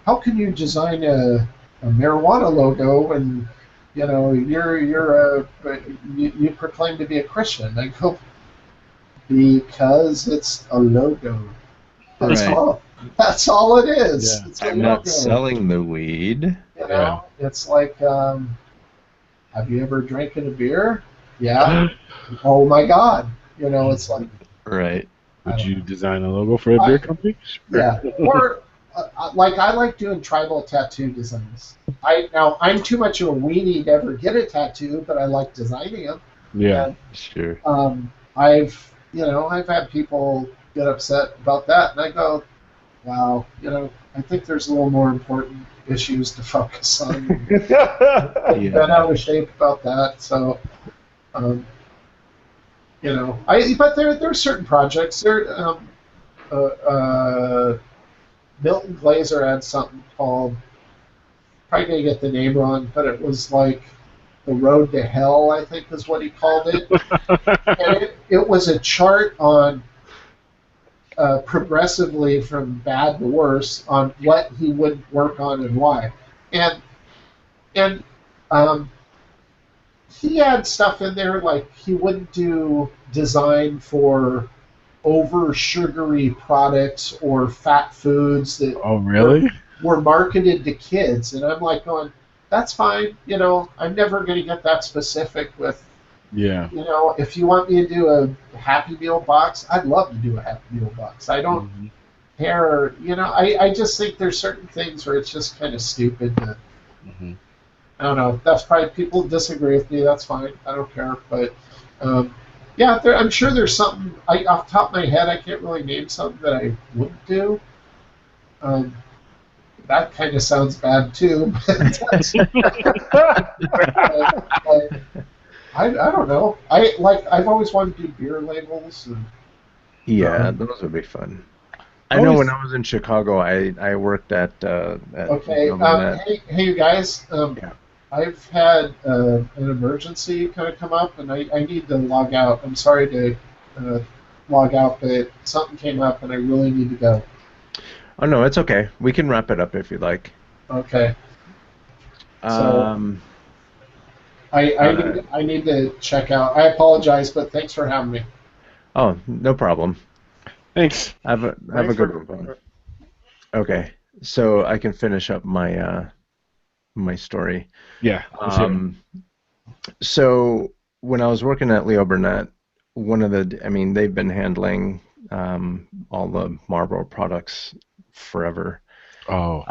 How can you design a marijuana logo and you proclaim to be a Christian? I go, because it's a logo. That's Right. all. That's all it is. Yeah. It's a I'm logo. not selling the weed. It's like, have you ever drinking a beer? Yeah. Oh my God. It's like. Right. Would you design a logo for a beer company? Yeah. Or I like doing tribal tattoo designs. I'm too much of a weenie to ever get a tattoo, but I like designing them. Yeah. And, Sure. I've had people get upset about that, and I go, wow, I think there's a little more important issues to focus on. I've been out of shape about that, so. But there are certain projects. Milton Glaser had something called, probably gonna get the name wrong, but it was like The Road to Hell, I think is what he called it. And it was a chart on progressively from bad to worse on what he would work on and why. And he had stuff in there like he wouldn't do design for over sugary products or fat foods that were marketed to kids. And I'm like going, that's fine. I'm never going to get that specific with, if you want me to do a Happy Meal box, I'd love to do a Happy Meal box. I don't care. I just think there's certain things where it's just kind of stupid to, I don't know. That's probably, people disagree with me. That's fine. I don't care. But I'm sure there's something. Off the top of my head, I can't really name something that I wouldn't do. That kind of sounds bad too. I don't know. I've always wanted to do beer labels. And, those would be fun. I know when I was in Chicago, I worked at okay. Hey, you guys. I've had an emergency kind of come up, and I need to log out. I'm sorry to log out, but something came up, and I really need to go. Oh, no, it's okay. We can wrap it up if you'd like. Okay. I need to check out. I apologize, but thanks for having me. Oh, no problem. Thanks. Have a Thanks good for, one. Okay, so I can finish up my my story. Yeah. Let's hear it. So when I was working at Leo Burnett, I mean, they've been handling all the Marlboro products forever. Oh.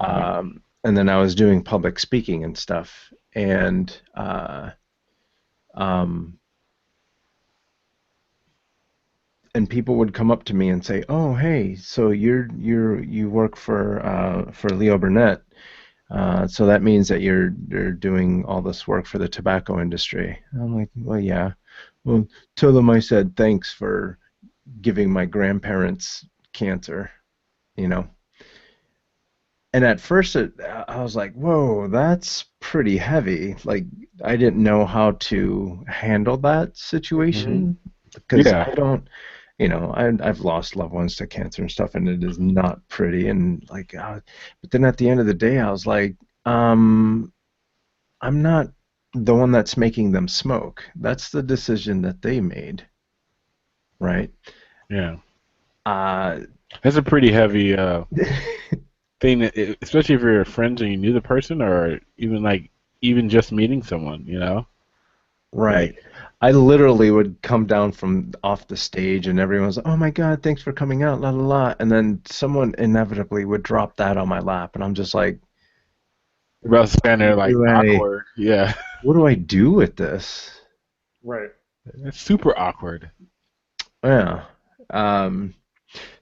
And then I was doing public speaking and stuff, um, and people would come up to me and say, "Oh, hey, so you work for Leo Burnett, so that means that you're doing all this work for the tobacco industry." And I'm like, "Well, yeah. Well, tell them I said thanks for giving my grandparents cancer, you know." And at first, I was like, "Whoa, that's pretty heavy." Like, I didn't know how to handle that situation because Yeah. I don't, I've lost loved ones to cancer and stuff, and it is not pretty. And like, but then at the end of the day, I was like, I'm not the one that's making them smoke. That's the decision that they made, right? Yeah. Uh, That's a pretty heavy thing, especially if you're friends and you knew the person, or even just meeting someone, you know? Right. Like, I literally would come down from off the stage and everyone's like, "Oh my God, thanks for coming out, la la la." And then someone inevitably would drop that on my lap and I'm just like, about standing there like do I awkward. Yeah. what do I do with this? right. It's super awkward. Yeah. Um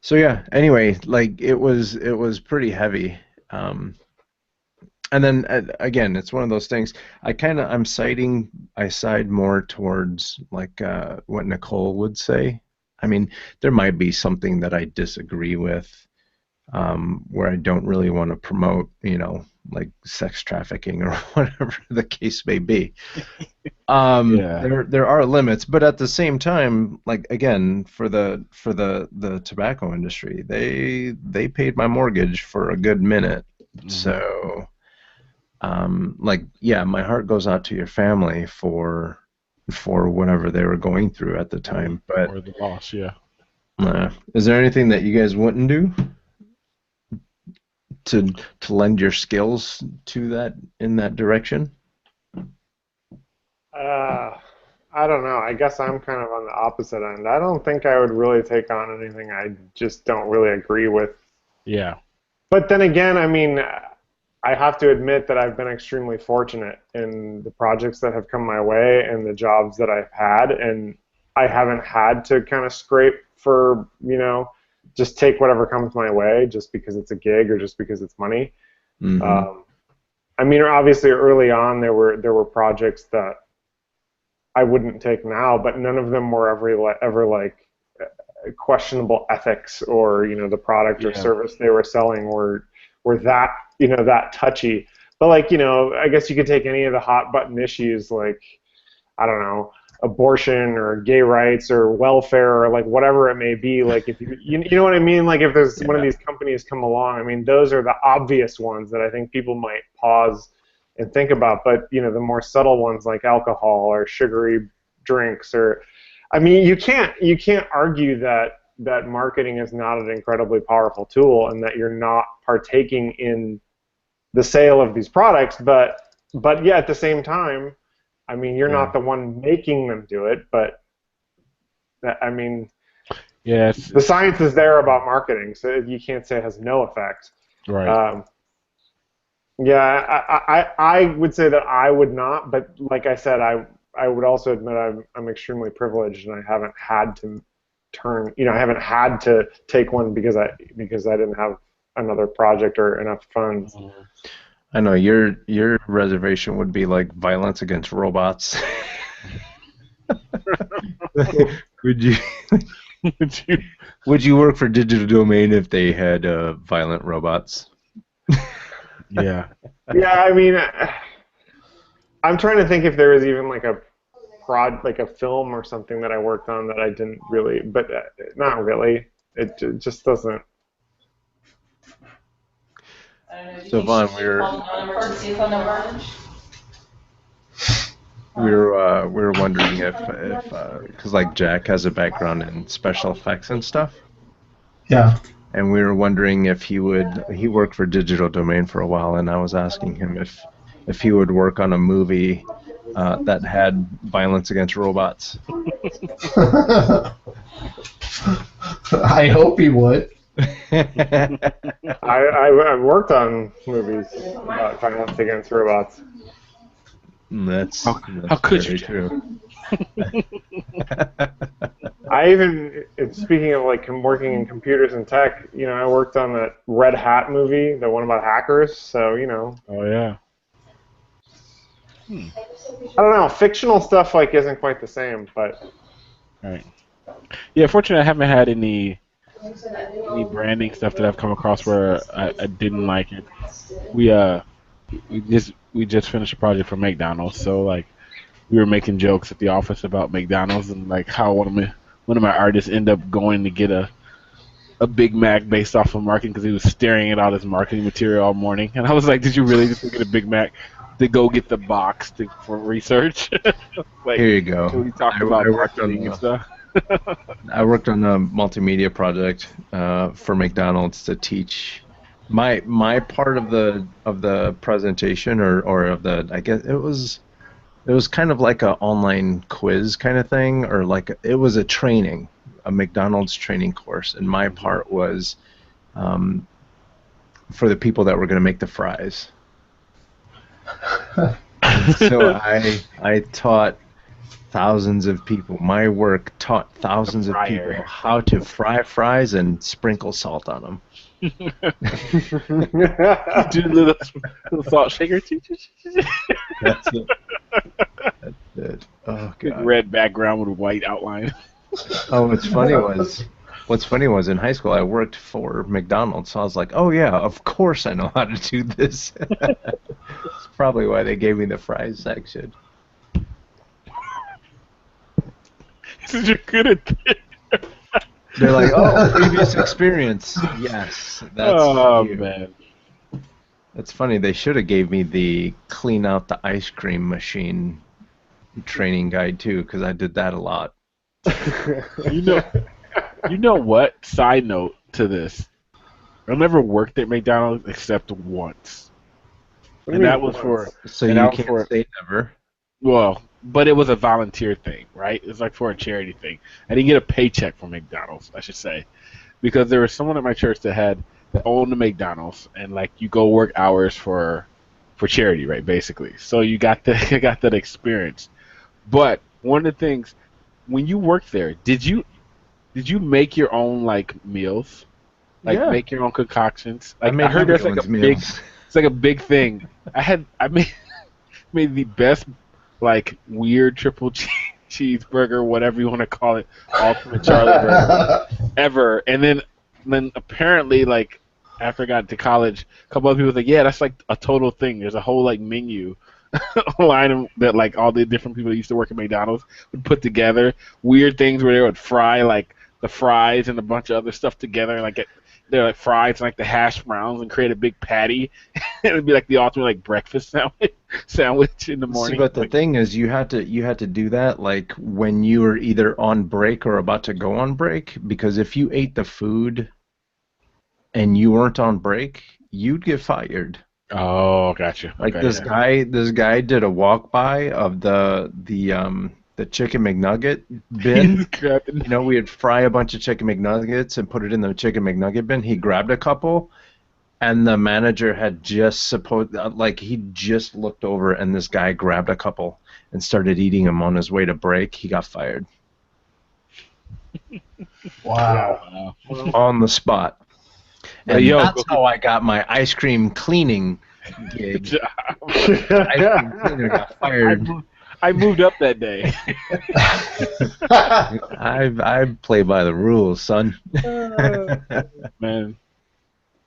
so yeah, anyway, like it was pretty heavy. Um and then again, it's one of those things. I side more towards like what Nicole would say. I mean, there might be something that I disagree with, where I don't really want to promote, like sex trafficking or whatever the case may be. Yeah. There are limits, but at the same time, like again, for the tobacco industry, they paid my mortgage for a good minute, so. Like, yeah, my heart goes out to your family for whatever they were going through at the time. But Or the loss, yeah. is there anything that you guys wouldn't do to lend your skills to that in that direction? I don't know. I guess I'm kind of on the opposite end. I don't think I would really take on anything I just don't really agree with. Yeah. But then again, I mean, I have to admit that I've been extremely fortunate in the projects that have come my way and the jobs that I've had, and I haven't had to kind of scrape for, just take whatever comes my way just because it's a gig or just because it's money. Mm-hmm. I mean, obviously early on there were projects that I wouldn't take now, but none of them were ever like questionable ethics or the product or Yeah. service they were selling were that that touchy. But like I guess you could take any of the hot button issues like I don't know abortion or gay rights or welfare or like whatever it may be. Like if you know what I mean. Like if there's one of Yeah. these companies come along, I mean those are the obvious ones that I think people might pause and think about. But the more subtle ones like alcohol or sugary drinks or I mean, you can't argue that marketing is not an incredibly powerful tool and that you're not partaking in the sale of these products, but yeah, at the same time, I mean, you're Yeah. not the one making them do it, but I mean, Yeah. the science is there about marketing, so you can't say it has no effect. Right. Yeah, I would say that I would not, but like I said, I would also admit I'm extremely privileged and I haven't had to I haven't had to take one because I didn't have another project or enough funds. I know your reservation would be like violence against robots. Would you Would you? would you work for Digital Domain if they had violent robots? Yeah. Yeah, I mean, I'm trying to think if there was even like like a film or something that I worked on that I didn't really, but not really. It just doesn't. So Vaughn, Call an emergency phone number. we were wondering if because like Jack has a background in special effects and stuff, Yeah. and we were wondering if he worked for Digital Domain for a while, and I was asking him if he would work on a movie that had violence against robots. I hope he would. I've worked on movies about violence against robots. That's How could very you? true. I even, speaking of like working in computers and tech, I worked on that Red Hat movie, the one about hackers. So Oh yeah. I don't know, fictional stuff like isn't quite the same, but Right. Yeah, fortunately, I haven't had any branding stuff that I've come across where I didn't like it. We we just finished a project for McDonald's, so like we were making jokes at the office about McDonald's and like how one of my artists ended up going to get a Big Mac based off of marketing because he was staring at all this marketing material all morning, and I was like, "Did you really just get a Big Mac to go get the box for research?" Like, Here you go. we talked about I worked on marketing and stuff. I worked on a multimedia project for McDonald's to teach my part of the presentation or of the I guess it was kind of like an online quiz kind of thing, or like it was a McDonald's training course, and my part was for the people that were going to make the fries. So I taught thousands of people. My work taught thousands of people how to fry fries and sprinkle salt on them. Do a little salt shaker. That's it. That's it. Oh Big god. red background with a white outline. Oh, what's funny was in high school I worked for McDonald's, so I was like, oh yeah, of course I know how to do this. That's probably why they gave me the fries section. Since you're good at this. They're like, oh, previous experience. Yes, that's you. Man. That's funny. They should have gave me the clean out the ice cream machine training guide too, because I did that a lot. You know what? Side note to this. I never worked at McDonald's except once. And that was for So you can't say never. well, but it was a volunteer thing, right? It was like for a charity thing. I didn't get a paycheck from McDonald's, I should say, because there was someone at my church that owned the McDonald's, and like you go work hours for charity, right? Basically, so you got that experience. But one of the things when you worked there, did you make your own like meals, like make your own concoctions? Like I heard there's like it's like a big thing. I made the best like weird triple cheeseburger, whatever you want to call it, ultimate Charlie burger ever. And then apparently like after I got to college, a couple other people were like, yeah, that's like a total thing. There's a whole like menu line that like all the different people that used to work at McDonald's would put together. Weird things where they would fry like the fries and a bunch of other stuff together, like they're like fries and like the hash browns, and create a big patty. It would be like the ultimate like breakfast sandwich in the morning. See, but the thing is, you had to do that like when you were either on break or about to go on break, because if you ate the food and you weren't on break, you'd get fired. Oh, gotcha. Like Okay, this guy did a walk by of the chicken McNugget bin. You know, we'd fry a bunch of chicken McNuggets and put it in the chicken McNugget bin. He grabbed a couple, and the manager had just he just looked over, and this guy grabbed a couple and started eating them on his way to break. He got fired. Wow. On the spot. And that's how I got my ice cream cleaning gig. Ice cream cleaner got fired. I moved up that day. I play by the rules, son. Man.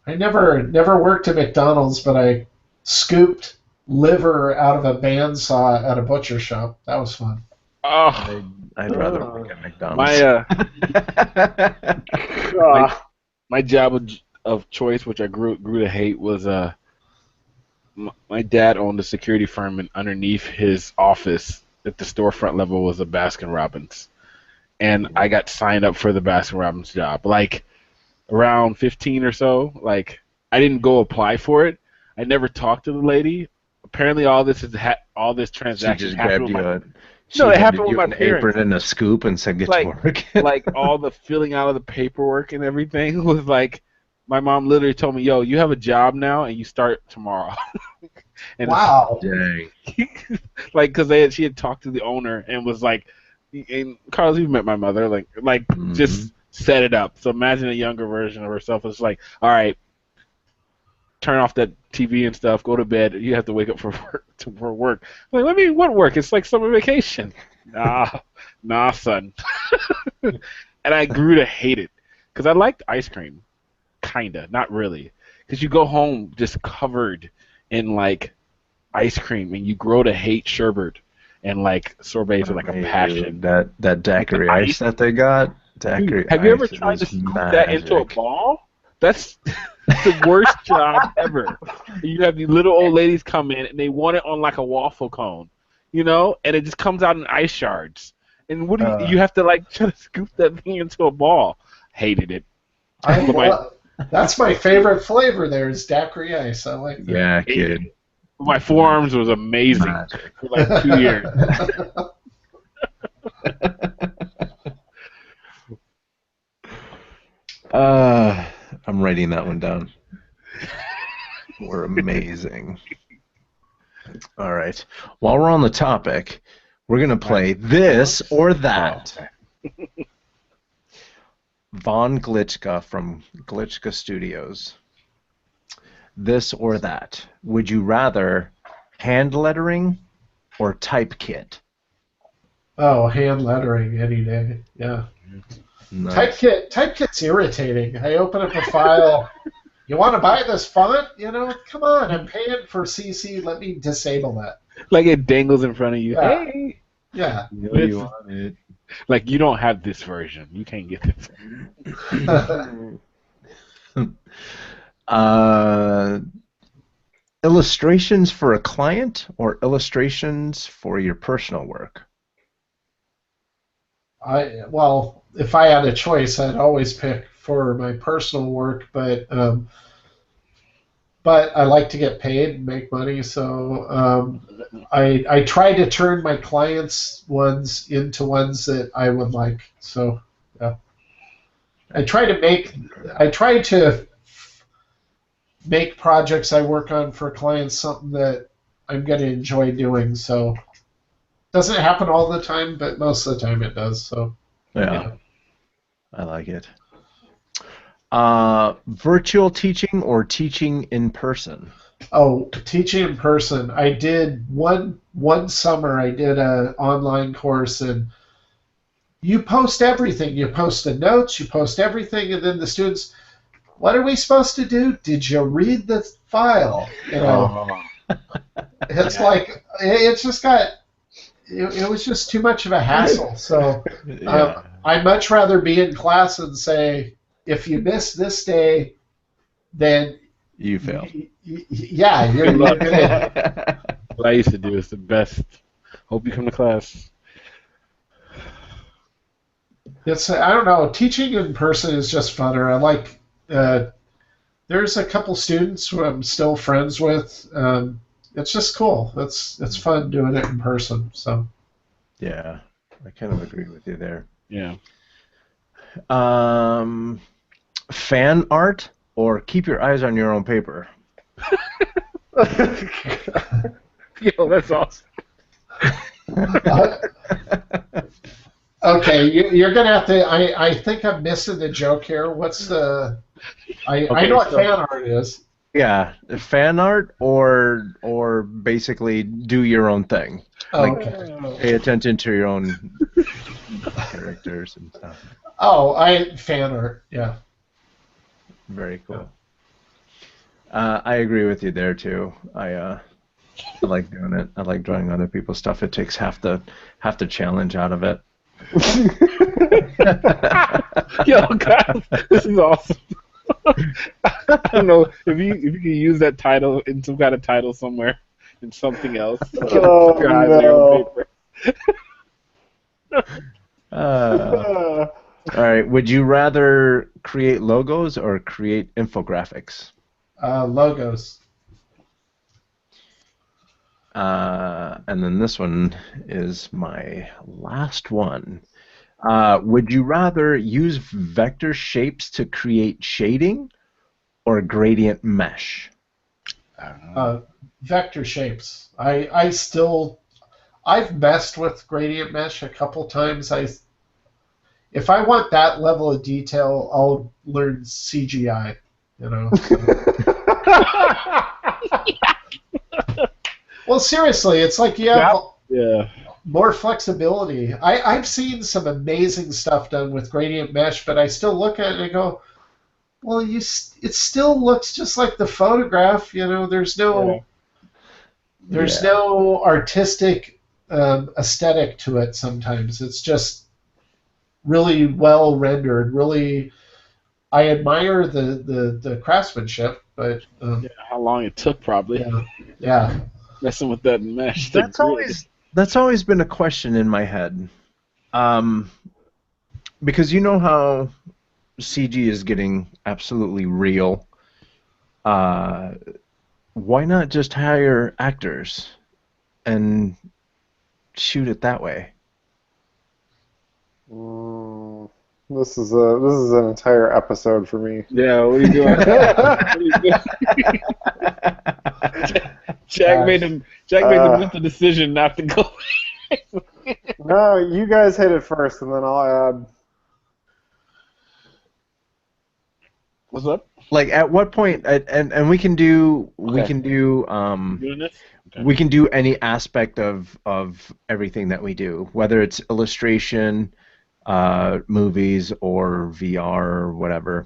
I never worked at McDonald's, but I scooped liver out of a bandsaw at a butcher shop. That was fun. Oh, I'd rather work at McDonald's. My job of choice, which I grew to hate, was my dad owned a security firm, and underneath his office at the storefront level was a Baskin Robbins, and I got signed up for the Baskin Robbins job. Like around 15 or so. Like I didn't go apply for it. I never talked to the lady. Apparently, all this She transaction just happened grabbed with you my. a. She No, it handed happened with you my an parents. apron and a scoop and said, "Get to work." Like all the filling out of the paperwork and everything was like, my mom literally told me, "Yo, you have a job now and you start tomorrow." And Wow. Dang. like, because she had talked to the owner and was like, and Carlos, you've met my mother, like just set it up. So imagine a younger version of herself. It's like, all right, turn off that TV and stuff, go to bed. You have to wake up for work. I'm like, I mean, what work? It's like summer vacation. Nah, son. And I grew to hate it because I liked ice cream, kinda, not really, because you go home just covered in like ice cream, and you grow to hate sherbet and like sorbets with like a passion. That daiquiri ice that they got. Daiquiri Have you ever ice tried to is scoop that into a magic. ball? That's the worst job ever. You have these little old ladies come in and they want it on like a waffle cone, and it just comes out in ice shards. And what do you have to like try to scoop that thing into a ball? Hated it. That's my favorite flavor. There is daiquiri ice. I like that. Yeah, kid. My forearms was amazing for like 2 years. I'm writing that one down. We're amazing. All right. While we're on the topic, we're going to play this or that. Von Glitschka from Glitschka Studios. This or that. Would you rather hand lettering or type kit? Oh, hand lettering any day. Yeah. Nice. Type kit's irritating. I open up a file. You want to buy this font? Come on. I'm paying for CC. Let me disable that. Like it dangles in front of you. Yeah. Hey. Yeah. You want it. Like you don't have this version. You can't get this. Illustrations for a client or illustrations for your personal work? Well, if I had a choice, I'd always pick for my personal work, but I like to get paid and make money, so I try to turn my clients' ones into ones that I would like. So, yeah, I try to make projects I work on for clients something that I'm going to enjoy doing. So, doesn't happen all the time, but most of the time it does. So, yeah. I like it. Virtual teaching or teaching in person? Oh, teaching in person. I did one summer. I did an online course, and you post everything. You post the notes. You post everything, and then the students, what are we supposed to do? Did you read the file? It's like it's just got. It was just too much of a hassle. So I'd much rather be in class and say, if you miss this day, then you failed. Yeah, you're gonna. What I used to do is the best. Hope you come to class. I don't know. Teaching in person is just funner. I like. There's a couple students who I'm still friends with. It's just cool. It's fun doing it in person. So. Yeah, I kind of agree with you there. Yeah. Fan art or keep your eyes on your own paper? Yo, that's awesome. Okay, you're gonna have to. I think I'm missing the joke here. What's the? I know what fan art is. Yeah, fan art or basically do your own thing. Okay. Pay attention to your own characters and stuff. Oh, fan art. Yeah. Very cool. I agree with you there too. I like doing it. I like drawing other people's stuff. It takes half the challenge out of it. Yo, God, this is awesome. I don't know if you can use that title in some kind of title somewhere in something else. Oh, Your eyes on your own no. paper. All right. Would you rather create logos or create infographics? Logos. And then this one is my last one. Would you rather use vector shapes to create shading or gradient mesh? Vector shapes. I've messed with gradient mesh a couple times. If I want that level of detail, I'll learn CGI. You know. Well, seriously, it's like you have more flexibility. I've seen some amazing stuff done with gradient mesh, but I still look at it and go, well, it still looks just like the photograph. You know, there's no artistic aesthetic to it. Sometimes it's just really well rendered. Really, I admire the craftsmanship, but how long it took probably. Yeah. Messing with that mesh. That's always been a question in my head, because you know how CG is getting absolutely real. Why not just hire actors and shoot it that way? This is an entire episode for me. Yeah, what are you doing? Jack made the mental decision not to go. No, you guys hit it first, and then I'll add. What's up? Like, at what point? And we can do Doing this? Okay. we can do any aspect of everything that we do, whether it's illustration, movies, or VR or whatever.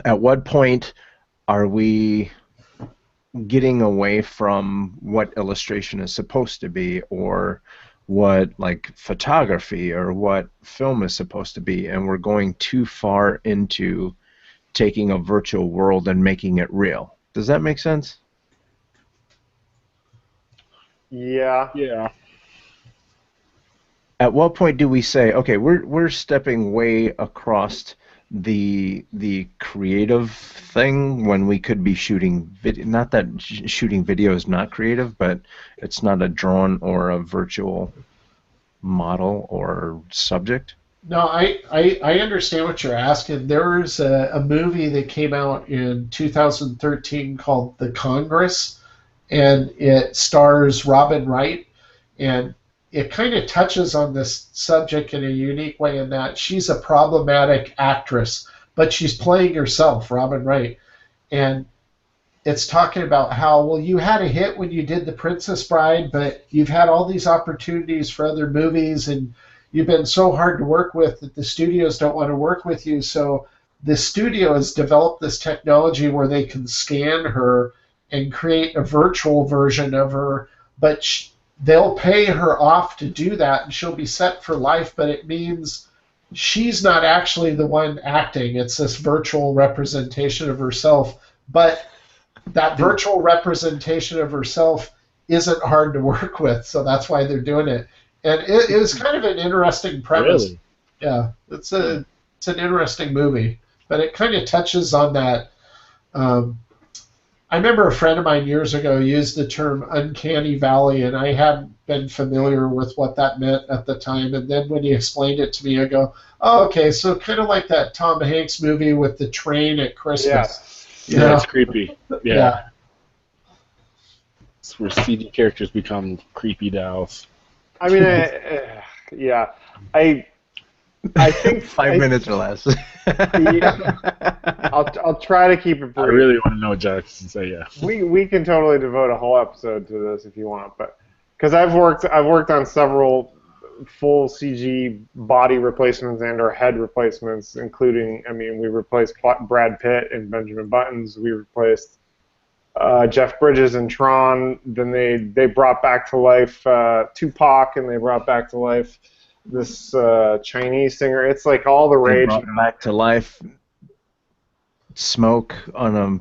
At what point are we getting away from what illustration is supposed to be, or what like photography or what film is supposed to be, and we're going too far into taking a virtual world and making it real? Does that make sense? Yeah. Yeah. At what point do we say, okay, we're stepping way across the creative thing when we could be shooting video? Not that shooting video is not creative, but it's not a drone or a virtual model or subject. No, I understand what you're asking. There was a movie that came out in 2013 called The Congress, and it stars Robin Wright, and it kind of touches on this subject in a unique way in that she's a problematic actress, but she's playing herself, Robin Wright. And it's talking about how, well, you had a hit when you did The Princess Bride, but you've had all these opportunities for other movies, and you've been so hard to work with that the studios don't want to work with you. So the studio has developed this technology where they can scan her and create a virtual version of her, but they'll pay her off to do that, and she'll be set for life, but it means she's not actually the one acting. It's this virtual representation of herself, but that virtual representation of herself isn't hard to work with, so that's why they're doing it. And it is kind of an interesting premise. Really? Yeah, it's an interesting movie, but it kind of touches on that. I remember a friend of mine years ago used the term uncanny valley, and I hadn't been familiar with what that meant at the time. And then when he explained it to me, I go, oh, okay, so kind of like that Tom Hanks movie with the train at Christmas. Yeah, Yeah, it's creepy. Yeah. It's where CG characters become creepy dolls. I mean, I think 5 minutes or less. Yeah, I'll try to keep it brief. I really want to know what Jack can say. Yeah. We can totally devote a whole episode to this if you want, but because I've worked on several full CG body replacements and/or head replacements, including, I mean, we replaced Brad Pitt in Benjamin Buttons. We replaced Jeff Bridges in Tron. Then they brought back to life Tupac, and they brought back to life this Chinese singer. It's like all the rage. Brought back to life Smoke on a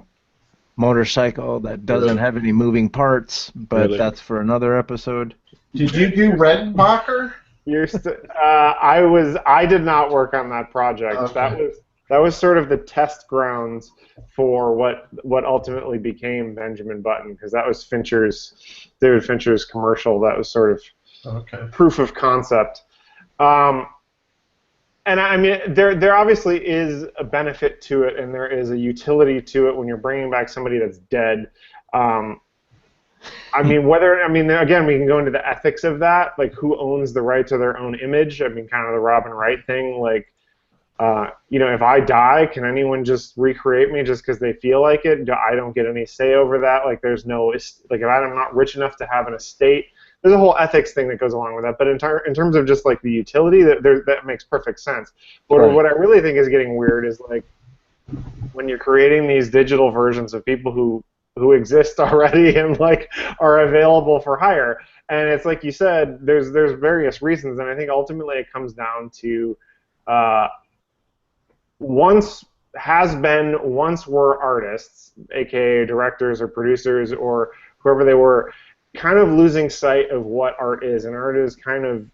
motorcycle that doesn't have any moving parts, but Really? that's for another episode. Did you do Redenbacher? I did not work on that project. Okay. That was sort of the test grounds for what ultimately became Benjamin Button, because that was David Fincher's commercial. That was sort of Okay. proof of concept. And I mean, there obviously is a benefit to it, and there is a utility to it when you're bringing back somebody that's dead. I mean, again, we can go into the ethics of that, like who owns the right to their own image. I mean, kind of the Robin Wright thing, like, if I die, can anyone just recreate me just because they feel like it? I don't get any say over that. Like, there's no, like, if I'm not rich enough to have an estate, there's a whole ethics thing that goes along with that. But in terms of just like the utility, that makes perfect sense. But Right. what I really think is getting weird is like when you're creating these digital versions of people who exist already and like are available for hire. And it's like you said, there's various reasons, and I think ultimately it comes down to once were artists, aka directors or producers or whoever they were, kind of losing sight of what art is. And art is kind of,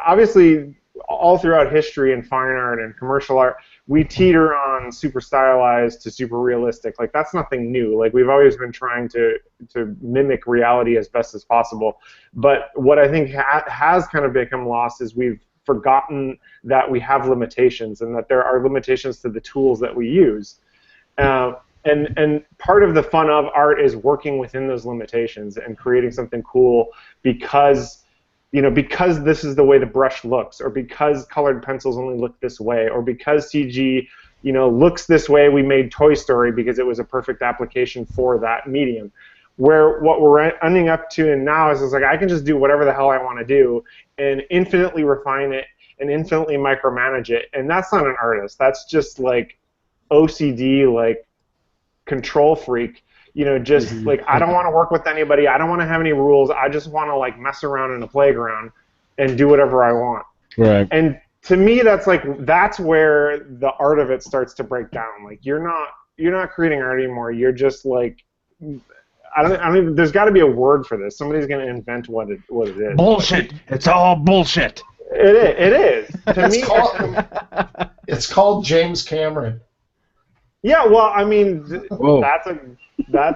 obviously, all throughout history and fine art and commercial art, we teeter on super stylized to super realistic. Like, that's nothing new. Like, we've always been trying to mimic reality as best as possible. But what I think has kind of become lost is we've forgotten that we have limitations and that there are limitations to the tools that we use. And part of the fun of art is working within those limitations and creating something cool because this is the way the brush looks, or because colored pencils only look this way, or because CG, looks this way. We made Toy Story because it was a perfect application for that medium. Where what we're ending up to now is like I can just do whatever the hell I want to do and infinitely refine it and infinitely micromanage it. And that's not an artist. That's just like OCD, like control freak. Just like I don't want to work with anybody. I don't want to have any rules. I just want to like mess around in a playground and do whatever I want. Right. And to me, that's where the art of it starts to break down. Like you're not creating art anymore. You're just like I don't even, there's got to be a word for this. Somebody's going to invent what it is. Bullshit. It's all bullshit. It is. To me, It's called James Cameron. Yeah, well, I mean, Whoa. that's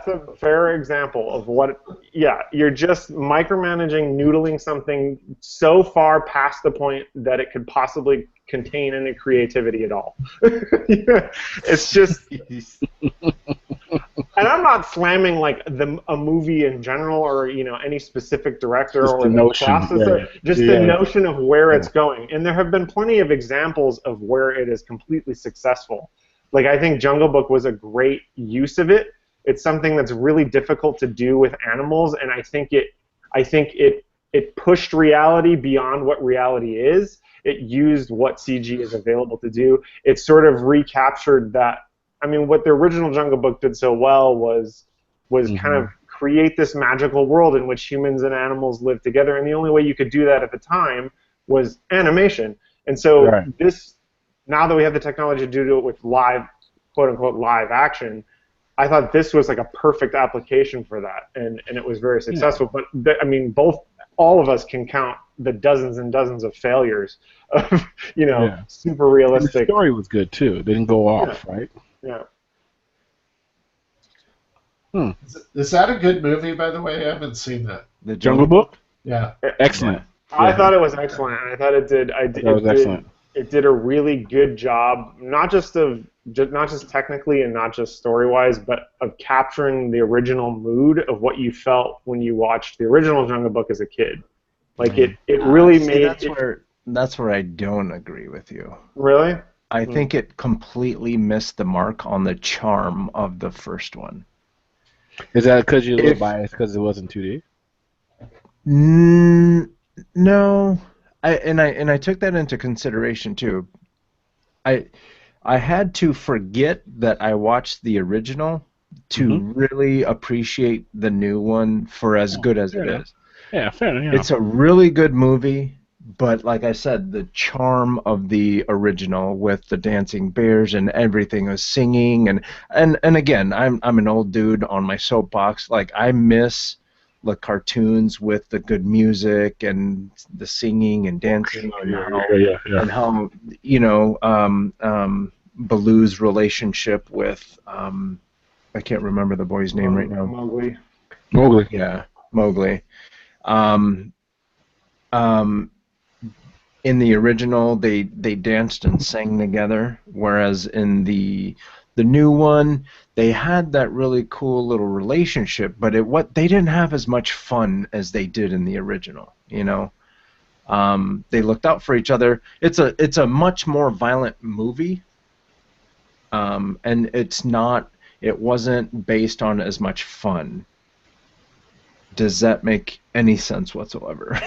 a fair example of what. Yeah, you're just micromanaging, noodling something so far past the point that it could possibly contain any creativity at all. It's just. And I'm not slamming like a movie in general or any specific director Just or the notion, processor. right. Just the notion of where it's going. And there have been plenty of examples of where it is completely successful. Like I think Jungle Book was a great use of it. It's something that's really difficult to do with animals, and I think it pushed reality beyond what reality is. It used what CG is available to do. It sort of recaptured that. I mean, what the original Jungle Book did so well was kind of create this magical world in which humans and animals live together, and the only way you could do that at the time was animation. And so now that we have the technology to do it with live, quote-unquote, live action, I thought this was like a perfect application for that, and it was very successful. But, I mean, all of us can count the dozens and dozens of failures of, super realistic. And the story was good, too. It didn't go off, right? Yeah. Is that a good movie, by the way? I haven't seen that. The Jungle Book? Yeah. Excellent. I thought it was excellent, and I thought it did. Excellent. It did a really good job, not just technically and not just story-wise, but of capturing the original mood of what you felt when you watched the original Jungle Book as a kid. Like it really made. That's where I don't agree with you. Really? I think it completely missed the mark on the charm of the first one. Is that because you're a little biased because it wasn't 2D? No, I took that into consideration too. I had to forget that I watched the original to really appreciate the new one for as good as it is. Yeah, fair enough. It's a really good movie. but like I said, the charm of the original with the dancing bears and everything was singing and again, I'm an old dude on my soapbox. Like I miss the cartoons with the good music and the singing and dancing Oh, and yeah, how yeah, yeah, yeah. and how you know Baloo's relationship with I can't remember the boy's name right now. Mowgli. Mowgli. Yeah, Mowgli. Um, um, in the original, they danced and sang together, whereas in the new one, they had that really cool little relationship, but they didn't have as much fun as they did in the original. You know, they looked out for each other. It's a much more violent movie, and it wasn't based on as much fun. Does that make any sense whatsoever?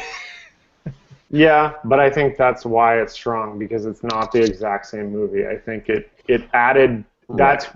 Yeah, but I think that's why it's strong because it's not the exact same movie. I think it added Right. that's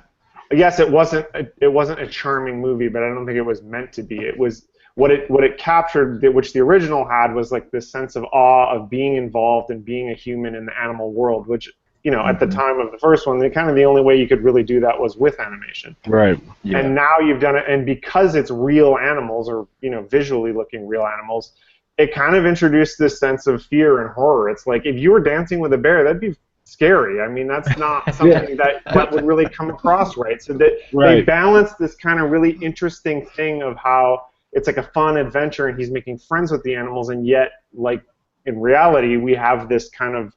yes, it wasn't a charming movie, but I don't think it was meant to be. It was what it captured, which the original had, was like this sense of awe of being involved and being a human in the animal world, which at the Mhm. time of the first one, the only way you could really do that was with animation. Right. Yeah. And now you've done it, and because it's real animals or visually looking real animals, it kind of introduced this sense of fear and horror. It's like if you were dancing with a bear, that'd be scary. I mean, that's not something that would really come across right. So that they Right. balance this kind of really interesting thing of how it's like a fun adventure and he's making friends with the animals, and yet like in reality we have this kind of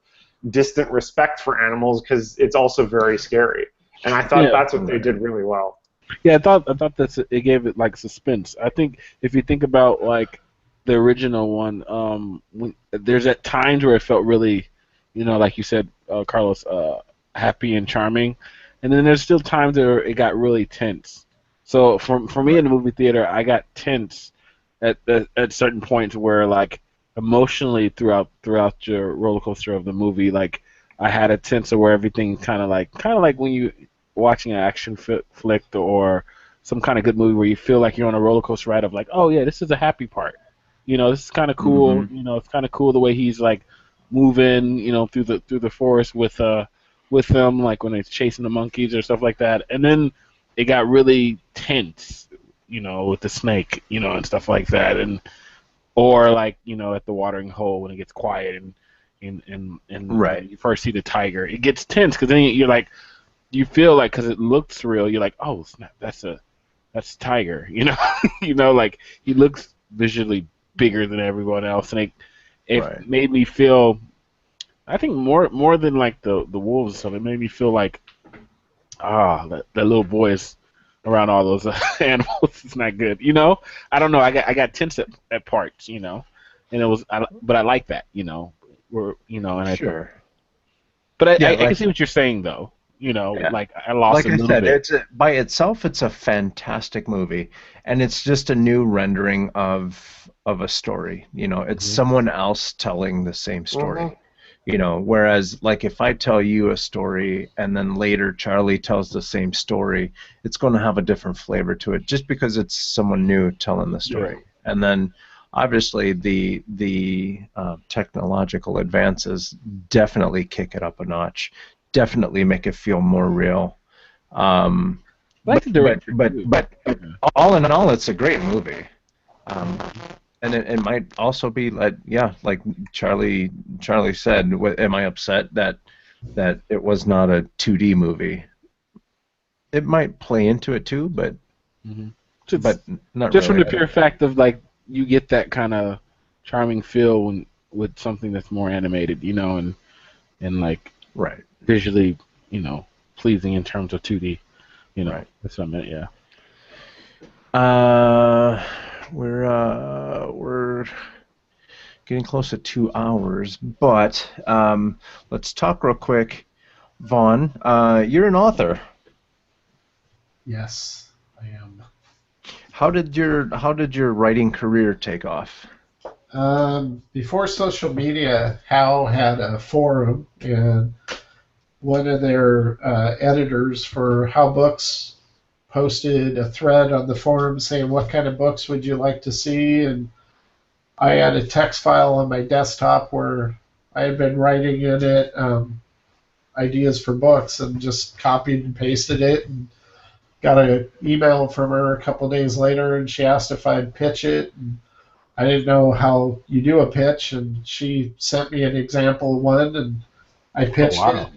distant respect for animals because it's also very scary. And I thought Yeah. that's what they did really well. Yeah, I thought that it gave it like suspense. I think if you think about like the original one, there's at times where it felt really, like you said, Carlos, happy and charming, and then there's still times where it got really tense. So for me in the movie theater, I got tense at certain points where like emotionally throughout your roller coaster of the movie, like I had a tense of where everything kind of like when you watching an action flick or some kind of good movie where you feel like you're on a roller coaster ride of like, oh yeah, this is a happy part. This is kind of cool. Mhm. It's kind of cool the way he's like moving, through the forest with them, like when he's chasing the monkeys or stuff like that. And then it got really tense, with the snake, and stuff like that, and or like at the watering hole when it gets quiet and Right. you first see the tiger, it gets tense because then you're like you feel like because it looks real, you're like, oh snap, that's Tiger, like he looks visually bigger than everyone else, and it Right. made me feel, I think more than like the wolves and stuff, it made me feel like that little boy is around all those animals. It's not good, I don't know, I got tense at parts, and it was but I like that, and Sure. but Yeah, I can like see what you're saying though. yeah. Like I lost Like a I little said, bit. by itself it's a fantastic movie, and it's just a new rendering of a story. It's Hmm. someone else telling the same Hmm. story. Whereas like if I tell you a story and then later Charlie tells the same story, it's going to have a different flavor to it just because it's someone new telling the Yeah. story. And then obviously the technological advances definitely kick it up a notch, definitely make it feel more real. Um, I like but the but director but too. but Yeah. all in all, it's a great movie. Um, and it might also be like yeah, like Charlie said, am I upset that it was not a 2D movie? It might play into it too, but Hmm. but not Just from really. the I pure don't. fact of like you get that kind of charming feel when with something that's more animated, and like Right, visually, pleasing in terms of 2D. right. That's what I meant. Yeah. Uh, we're getting close to 2 hours, but let's talk real quick. Vaughn, you're an author. Yes, I am. How did your writing career take off? Before social media, Hal had a forum, and one of their editors for How Books posted a thread on the forum saying, "What kind of books would you like to see?" And I had a text file on my desktop where I had been writing in it ideas for books and just copied and pasted it and got an email from her a couple days later and she asked if I'd pitch it. And I didn't know how you do a pitch and she sent me an example one and I pitched it.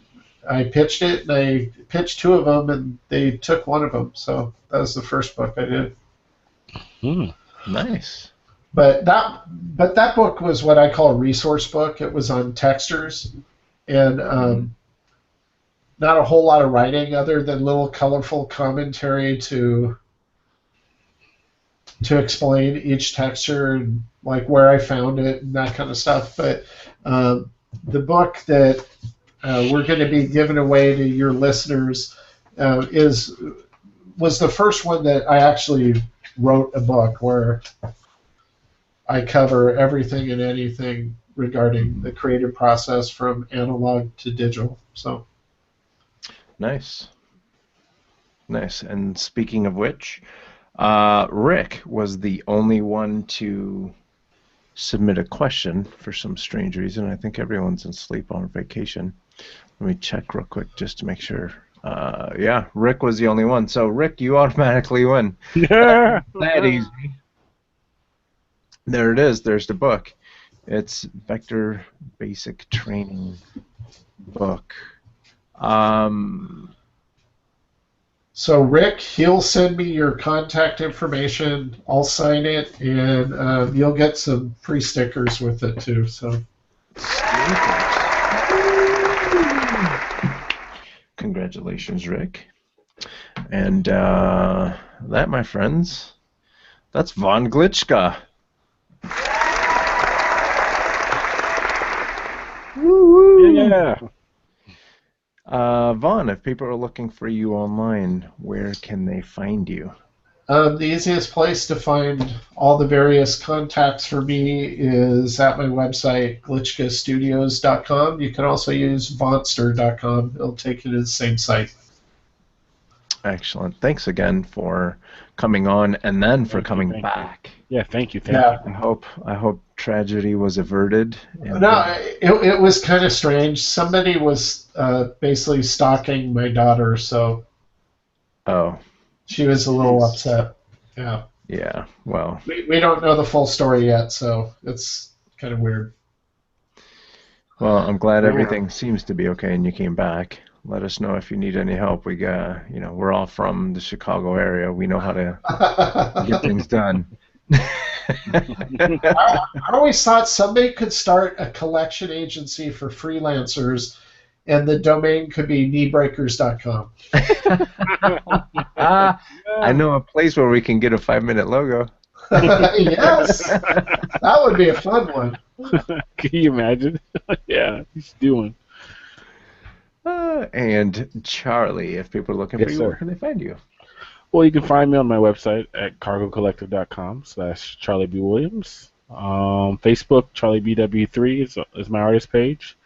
I pitched it and I pitched two of them and they took one of them. So that was the first book I did. Nice. But that book was what I call a resource book. It was on textures and not a whole lot of writing other than little colorful commentary to explain each texture and like where I found it and that kind of stuff. But the book that we're going to be giving away to your listeners was the first one that I actually wrote a book where I cover everything and anything regarding the creative process from analog to digital. So nice. And speaking of which, Rick was the only one to submit a question for some strange reason. I think everyone's asleep on vacation. Let me check real quick just to make sure. Yeah, Rick was the only one. So, Rick, you automatically win. Yeah. That easy. There it is. There's the book. It's Vector Basic Training book. So Rick, he'll send me your contact information. I'll sign it, and you'll get some free stickers with it too. So, congratulations, Rick. And that, my friends, that's Von Glitschka. Woo! Yeah. Vaughn, if people are looking for you online, where can they find you? the easiest place to find all the various contacts for me is at my website, glitschkastudios.com. You can also use vonster.com. It'll take you to the same site. Excellent. Thanks again for coming on and then for coming back. Yeah, thank you. I hope tragedy was averted. No, it was kind of strange. Somebody was basically stalking my daughter, so she was a little upset. Yeah. Yeah. Well, we don't know the full story yet, so it's kind of weird. Well, I'm glad everything seems to be okay and you came back. Let us know if you need any help. We got, we're all from the Chicago area. We know how to get things done. I always thought somebody could start a collection agency for freelancers, and the domain could be kneebreakers.com. I know a place where we can get a 5-minute logo. Yes, that would be a fun one. Can you imagine? Yeah, he's doing. And Charlie, if people are looking for you, where can they find you? Well, you can find me on my website at cargocollective.com/Charlie B. Williams. Facebook, CharlieBW3 is my artist page.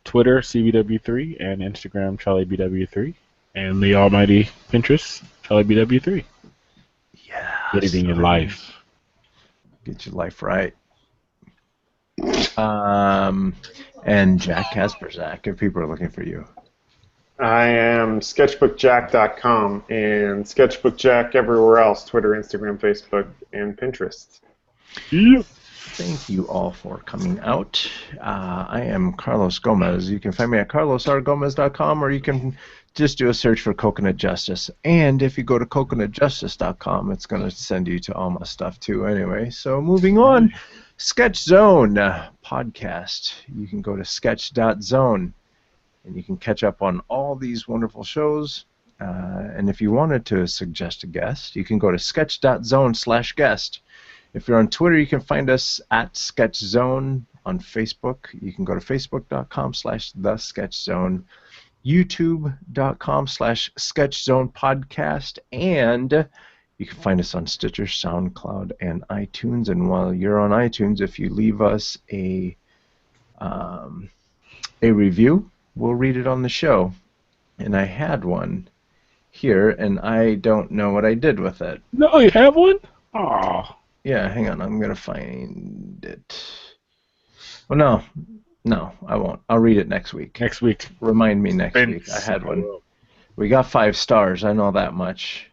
Twitter, CBW3, and Instagram, CharlieBW3. And the almighty Pinterest, CharlieBW3. Yeah. Getting in life. Get your life right. And Jack Kasperzak, if people are looking for you. I am sketchbookjack.com and sketchbookjack everywhere else, Twitter, Instagram, Facebook, and Pinterest. Yep. Thank you all for coming out. I am Carlos Gomez. You can find me at carlosrgomez.com, or you can just do a search for Coconut Justice. And if you go to coconutjustice.com, it's going to send you to all my stuff too anyway. So moving on, Sketch Zone podcast. You can go to sketch.zone. And you can catch up on all these wonderful shows. And if you wanted to suggest a guest, you can go to sketch.zone/guest. If you're on Twitter, you can find us at SketchZone. On Facebook, you can go to facebook.com/thesketchzone, youtube.com/sketchzonepodcast, and you can find us on Stitcher, SoundCloud, and iTunes. And while you're on iTunes, if you leave us a review, we'll read it on the show. And I had one here, and I don't know what I did with it. No, you have one? Oh. Yeah, hang on. I'm gonna find it. Well, no, I won't. I'll read it next week. Next week. Remind me next week. I had one. We got 5 stars. I know that much.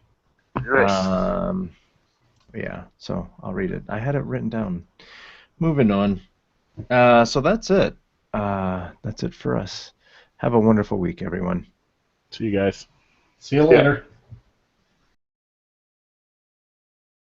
Yeah, so I'll read it. I had it written down. Moving on. So that's it. That's it for us. Have a wonderful week, everyone. See you guys. See you later.